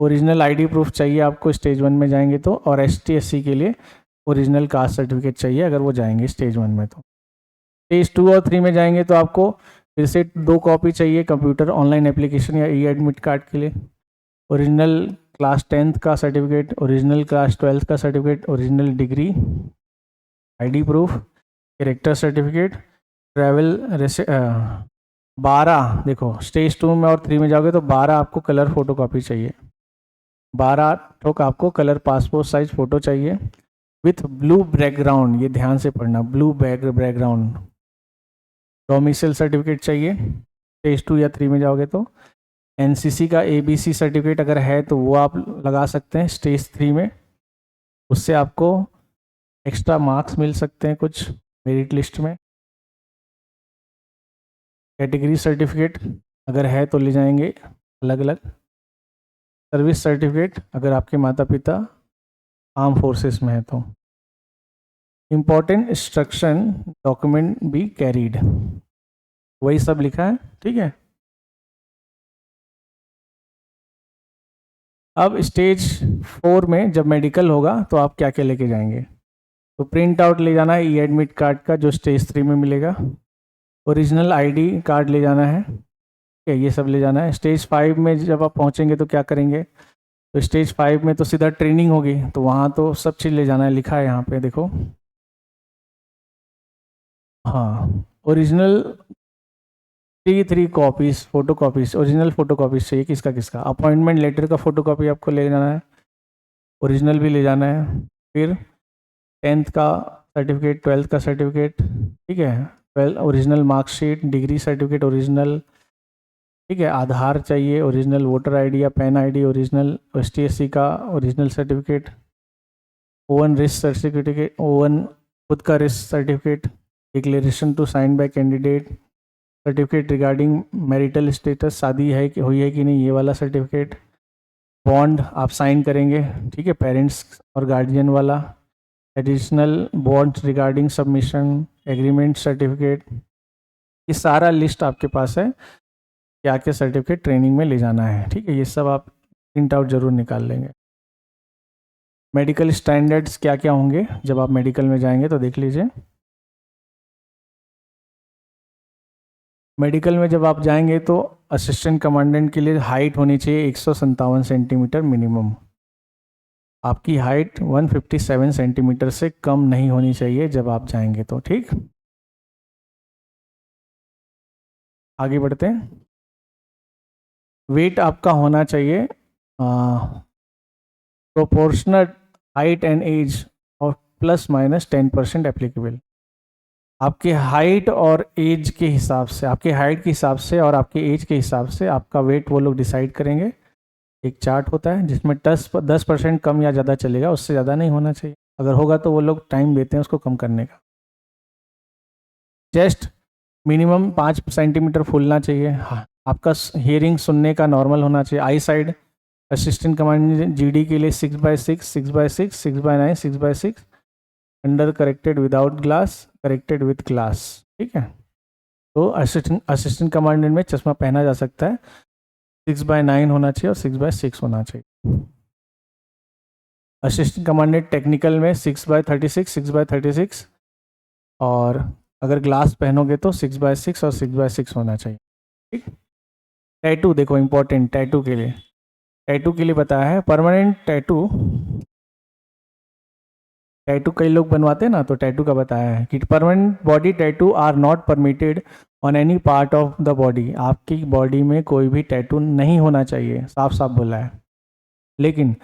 ओरिजिनल आईडी प्रूफ चाहिए आपको स्टेज 1 में जाएंगे तो, और ST SC के लिए ओरिजिनल कास्ट सर्टिफिकेट चाहिए अगर वो जाएंगे स्टेज 1 में तो। स्टेज 2 और 3 में जाएंगे तो आपको फिर से 2 कॉपी चाहिए कंप्यूटर ऑनलाइन एप्लीकेशन या ई एडमिट कार्ड के लिए, ओरिजिनल क्लास 10th का सर्टिफिकेट, ओरिजिनल क्लास 12th का certificate, original degree, ID proof, character certificate, travel 12। देखो स्टेज 2 में और 3 में जाओगे तो 12 आपको कलर फोटो कॉपी चाहिए, 12 ठोक आपको कलर पासपोर्ट साइज फ़ोटो चाहिए विथ ब्लू बैकग्राउंड। ये ध्यान से पढ़ना, ब्लू बैकग्राउंड। डोमिसाइल सर्टिफिकेट चाहिए स्टेज 2 या 3 में जाओगे तो। NCC का ABC सर्टिफिकेट अगर है तो वो आप लगा सकते हैं स्टेज 3 में, उससे आपको एक्स्ट्रा मार्क्स मिल सकते हैं कुछ मेरिट लिस्ट में। कैटेगरी सर्टिफिकेट अगर है तो ले जाएंगे अलग अलग। सर्विस सर्टिफिकेट अगर आपके माता पिता आर्म फोर्सेस में है तो। Important instruction document be carried, वही सब लिखा है, ठीक है। अब स्टेज 4 में जब मेडिकल होगा तो आप क्या क्या लेके जाएंगे। तो प्रिंट आउट ले जाना है ई एडमिट कार्ड का जो स्टेज 3 में मिलेगा, ओरिजिनल ID कार्ड ले जाना है, ठीक है, ये सब ले जाना है। स्टेज 5 में जब आप पहुंचेंगे तो क्या करेंगे, तो स्टेज 5 में तो सीधा ट्रेनिंग होगी, तो वहाँ तो सब चीज़ ले जाना है, लिखा है यहाँ पे देखो। हाँ, original 3 copies photo copies, original photo copies चाहिए किसका किसका। अपॉइंटमेंट लेटर का फोटो कॉपी आपको ले जाना है, ओरिजिनल भी ले जाना है। फिर 10th का सर्टिफिकेट, 12th का सर्टिफिकेट, ठीक है, 12 original marksheet, degree certificate original, ठीक है। आधार चाहिए ओरिजिनल, वोटर ID या PAN ID original, ST SC का original certificate, O1 risk certificate, O1 खुद का risk certificate, declaration to sign by candidate, certificate regarding marital status, शादी है कि हुई है कि नहीं, ये वाला सर्टिफिकेट। बॉन्ड आप साइन करेंगे, ठीक है, पेरेंट्स और गार्जियन वाला। Additional bond regarding submission, agreement certificate, ये सारा लिस्ट आपके पास है, क्या क्या सर्टिफिकेट ट्रेनिंग में ले जाना है, ठीक है। ये सब आप प्रिंट आउट जरूर निकाल लेंगे। मेडिकल स्टैंडर्ड्स क्या क्या होंगे जब आप मेडिकल में जाएंगे, तो देख लीजिए। मेडिकल में जब आप जाएंगे तो असिस्टेंट कमांडेंट के लिए हाइट होनी चाहिए 157 सेंटीमीटर मिनिमम। आपकी हाइट 157 सेंटीमीटर से कम नहीं होनी चाहिए जब आप जाएंगे तो, ठीक। आगे बढ़ते हैं। वेट आपका होना चाहिए प्रोपोर्शनल हाइट एंड एज और ±10% एप्लीकेबल। आपके हाइट और एज के हिसाब से, आपके हाइट के हिसाब से और आपके एज के हिसाब से आपका वेट वो लोग डिसाइड करेंगे। एक चार्ट होता है जिसमें 10% कम या ज़्यादा चलेगा, उससे ज़्यादा नहीं होना चाहिए। अगर होगा तो वो लोग टाइम देते हैं उसको कम करने का। चेस्ट मिनिमम 5 सेंटीमीटर फूलना चाहिए। हाँ, आपका हियरिंग सुनने का नॉर्मल होना चाहिए। आई साइड असिस्टेंट कमांडेंट जीडी के लिए 6/6, 6/6, 6/9, 6/6, under corrected without glass, corrected with glass, ठीक है। तो असिस्टेंट कमांडेंट में चश्मा पहना जा सकता है। 6/9 होना चाहिए और 6/6 होना चाहिए। असिस्टेंट कमांडेंट टेक्निकल में 6/36, 6/36, और अगर ग्लास पहनोगे तो 6/6 और 6/6 होना चाहिए, ठीक। टैटू देखो, इंपॉर्टेंट टैटू के लिए, टैटू के लिए बताया है। परमानेंट टैटू, टैटू कई लोग बनवाते हैं ना, तो टैटू का बताया है कि permanent body tattoo are not permitted on any part of the body. आपकी बॉडी में कोई भी टैटू नहीं होना चाहिए, साफ साफ बोला है। लेकिन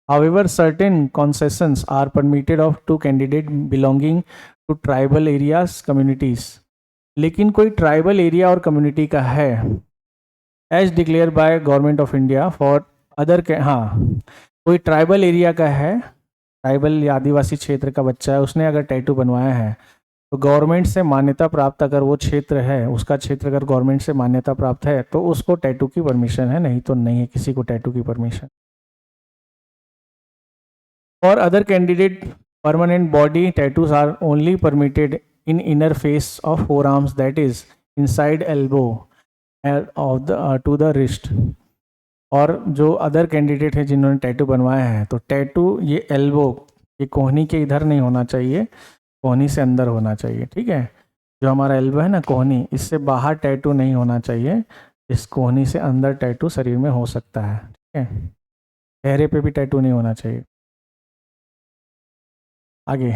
however certain concessions are permitted of to candidate belonging to tribal areas communities। लेकिन कोई ट्राइबल एरिया और कम्युनिटी का है as declare by government of India for other के, हाँ, कोई ट्राइबल एरिया का है, ट्राइबल या आदिवासी क्षेत्र का बच्चा है, उसने अगर टैटू बनवाया है तो गवर्नमेंट से मान्यता प्राप्त, अगर वो क्षेत्र है, उसका क्षेत्र अगर गवर्नमेंट से मान्यता प्राप्त है तो उसको टैटू की परमिशन है, नहीं तो नहीं है किसी को टैटू की परमिशन। और other candidate permanent body tattoos are only permitted in inner face of forearms, that is inside elbow of the to the wrist। और जो अदर कैंडिडेट है जिन्होंने टैटू बनवाया है, तो टैटू ये एल्बो, ये कोहनी के इधर नहीं होना चाहिए, कोहनी से अंदर होना चाहिए, ठीक है। जो हमारा एल्बो है ना, कोहनी, इससे बाहर टैटू नहीं होना चाहिए, इस कोहनी से अंदर टैटू शरीर में हो सकता है, ठीक है। चेहरे पे भी टैटू नहीं होना चाहिए। आगे,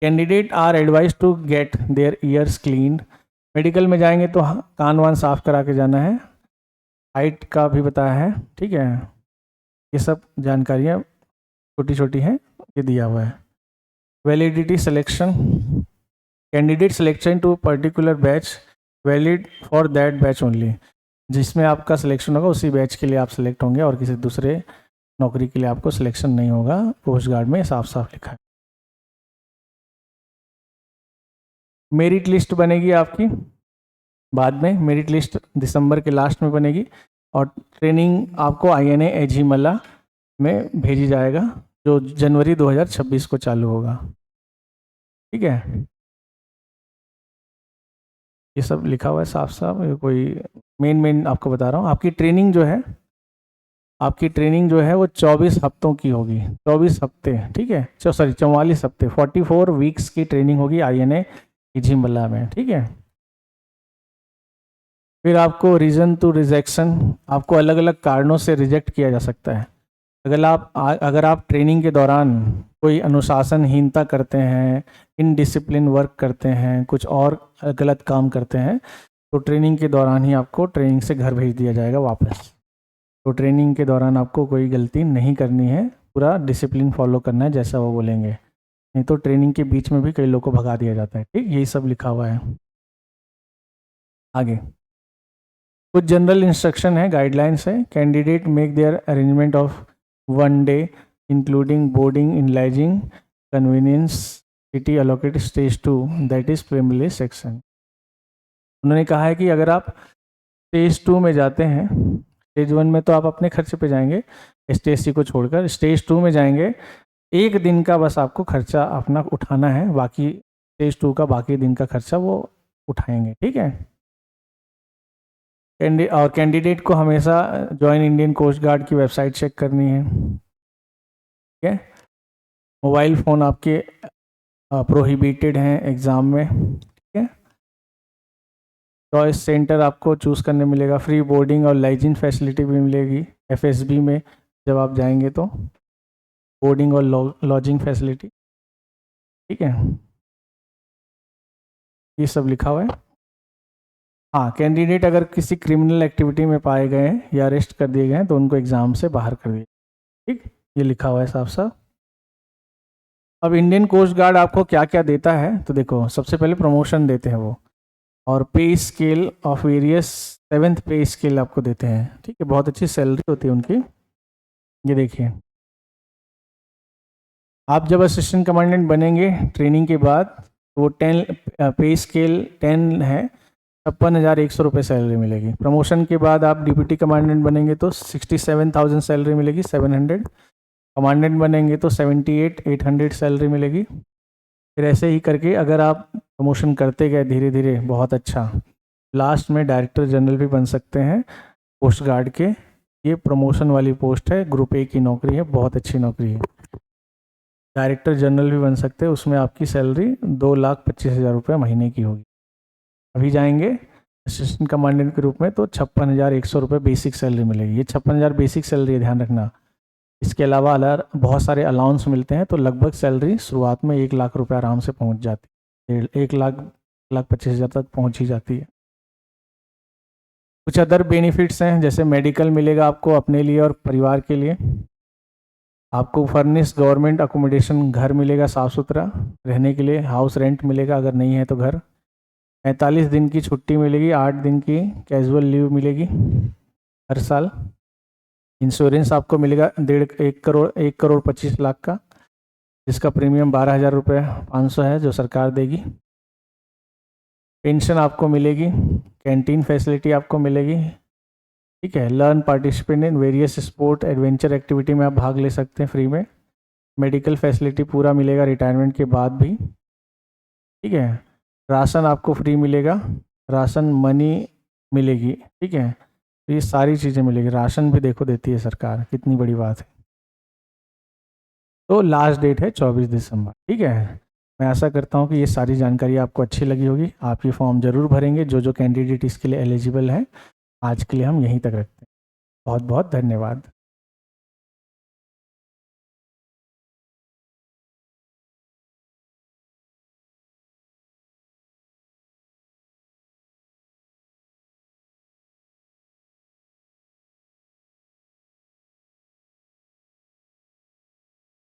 candidate are advise to get their ears cleaned. Medical में जाएंगे तो कान वान साफ करा के जाना है। हाइट का भी बताया है, ठीक है। ये सब जानकारियाँ छोटी छोटी हैं, ये दिया हुआ है। Validity selection, candidate selection to particular batch valid for that batch only. जिसमें आपका सिलेक्शन होगा उसी बैच के लिए आप सिलेक्ट होंगे, और किसी दूसरे नौकरी के लिए आपको सिलेक्शन नहीं होगा। पोस्ट गार्ड में साफ साफ लिखा है। मेरिट लिस्ट बनेगी आपकी बाद में, मेरिट लिस्ट दिसंबर के लास्ट में बनेगी, और ट्रेनिंग आपको INA एझिमला में भेजी जाएगा, जो जनवरी 2026 को चालू होगा, ठीक है। ये सब लिखा हुआ है साफ साफ, ये कोई मेन आपको बता रहा हूँ। आपकी ट्रेनिंग जो है, आपकी ट्रेनिंग जो है वो 24 हफ्तों की होगी, 24 हफ्ते, ठीक है, 44 हफ्ते, 44 वीक्स की ट्रेनिंग होगी INA एझिमला में, ठीक है। फिर आपको रीज़न टू रिजेक्शन, आपको अलग अलग कारणों से रिजेक्ट किया जा सकता है। अगर आप ट्रेनिंग के दौरान कोई अनुशासनहीनता करते हैं, इनडिसिप्लिन वर्क करते हैं, कुछ और गलत काम करते हैं, तो ट्रेनिंग के दौरान ही आपको ट्रेनिंग से घर भेज दिया जाएगा वापस। तो ट्रेनिंग के दौरान आपको कोई गलती नहीं करनी है, पूरा डिसिप्लिन फॉलो करना है जैसा वो बोलेंगे, नहीं तो ट्रेनिंग के बीच में भी कई लोगों को भगा दिया जाता है, ठीक। यही सब लिखा हुआ है। आगे कुछ जनरल इंस्ट्रक्शन है, गाइडलाइंस है। Candidate make their arrangement of 1 day including boarding in lodging convenience city allocated stage 2, that is privilege section. उन्होंने कहा है कि अगर आप स्टेज 2 में जाते हैं, स्टेज 1 में तो आप अपने खर्चे पे जाएंगे, स्टेज 3 को छोड़कर स्टेज 2 में जाएंगे, एक दिन का बस आपको खर्चा अपना उठाना है, बाकी स्टेज 2 का बाकी दिन का खर्चा वो उठाएंगे, ठीक है। और कैंडिडेट को हमेशा जॉइन इंडियन कोस्ट गार्ड की वेबसाइट चेक करनी है, ठीक है। मोबाइल फ़ोन आपके प्रोहिबिटेड हैं एग्ज़ाम में, ठीक है। चॉइस सेंटर आपको चूज़ करने मिलेगा, फ्री बोर्डिंग और लाइजिंग फैसिलिटी भी मिलेगी एफएसबी में जब आप जाएंगे तो, बोर्डिंग और लॉजिंग फैसिलिटी, ठीक है। ये सब लिखा हुआ है। हाँ, कैंडिडेट अगर किसी क्रिमिनल एक्टिविटी में पाए गए हैं या अरेस्ट कर दिए गए हैं तो उनको एग्ज़ाम से बाहर कर दिए, ठीक, ये लिखा हुआ है साफ साफ। अब इंडियन कोस्ट गार्ड आपको क्या क्या देता है, तो देखो सबसे पहले प्रमोशन देते हैं वो, और पे स्केल ऑफ वेरियस 7th पे स्केल आपको देते हैं, ठीक है। बहुत अच्छी सैलरी होती है उनकी। ये देखिए, आप जब असिस्टेंट कमांडेंट बनेंगे ट्रेनिंग के बाद, वो 10 पे स्केल 10 है, 56,100 रुपये सैलरी मिलेगी। प्रमोशन के बाद आप डिप्टी कमांडेंट बनेंगे तो 67,000 सैलरी मिलेगी 700, कमांडेंट बनेंगे तो 78,800 सैलरी मिलेगी। फिर ऐसे ही करके अगर आप प्रमोशन करते गए धीरे धीरे बहुत अच्छा, लास्ट में डायरेक्टर जनरल भी बन सकते हैं कोस्ट गार्ड के। ये प्रमोशन वाली पोस्ट है, ग्रुप ए की नौकरी है, बहुत अच्छी नौकरी है। डायरेक्टर जनरल भी बन सकते हैं, उसमें आपकी सैलरी 2,25,000 रुपये महीने की होगी। अभी जाएंगे असिस्टेंट कमांडेंट के रूप में तो 56,100 रुपये बेसिक सैलरी मिलेगी। ये 56,000 बेसिक सैलरी है, ध्यान रखना। इसके अलावा अलग बहुत सारे अलाउंस मिलते हैं, तो लगभग सैलरी शुरुआत में 1,00,000 रुपये आराम से पहुंच जाती है, 1,25,000 तक पहुंच ही जाती है। कुछ अदर बेनिफिट्स हैं, जैसे मेडिकल मिलेगा आपको अपने लिए और परिवार के लिए, आपको फर्निश गवर्नमेंट अकोमोडेशन घर मिलेगा साफ़ सुथरा रहने के लिए, हाउस रेंट मिलेगा अगर नहीं है तो घर, 45 दिन की छुट्टी मिलेगी, 8 दिन की कैजुअल लीव मिलेगी हर साल। इंश्योरेंस आपको मिलेगा 1 करोड़ 25 लाख का, जिसका प्रीमियम 12,000 रुपये 500 है जो सरकार देगी। पेंशन आपको मिलेगी, कैंटीन फैसिलिटी आपको मिलेगी, ठीक है। Learn participate in various sport adventure activity में आप भाग ले सकते हैं फ्री में। मेडिकल फैसिलिटी पूरा मिलेगा रिटायरमेंट के बाद भी, ठीक है। राशन आपको फ्री मिलेगा, राशन मनी मिलेगी, ठीक है। तो ये सारी चीज़ें मिलेगी, राशन भी देखो देती है सरकार, कितनी बड़ी बात है। तो लास्ट डेट है 24 दिसंबर, ठीक है। मैं आशा करता हूँ कि ये सारी जानकारी आपको अच्छी लगी होगी। आप ये फॉर्म ज़रूर भरेंगे जो कैंडिडेट इसके लिए एलिजिबल है। आज के लिए हम यहीं तक रखते हैं। बहुत बहुत धन्यवाद।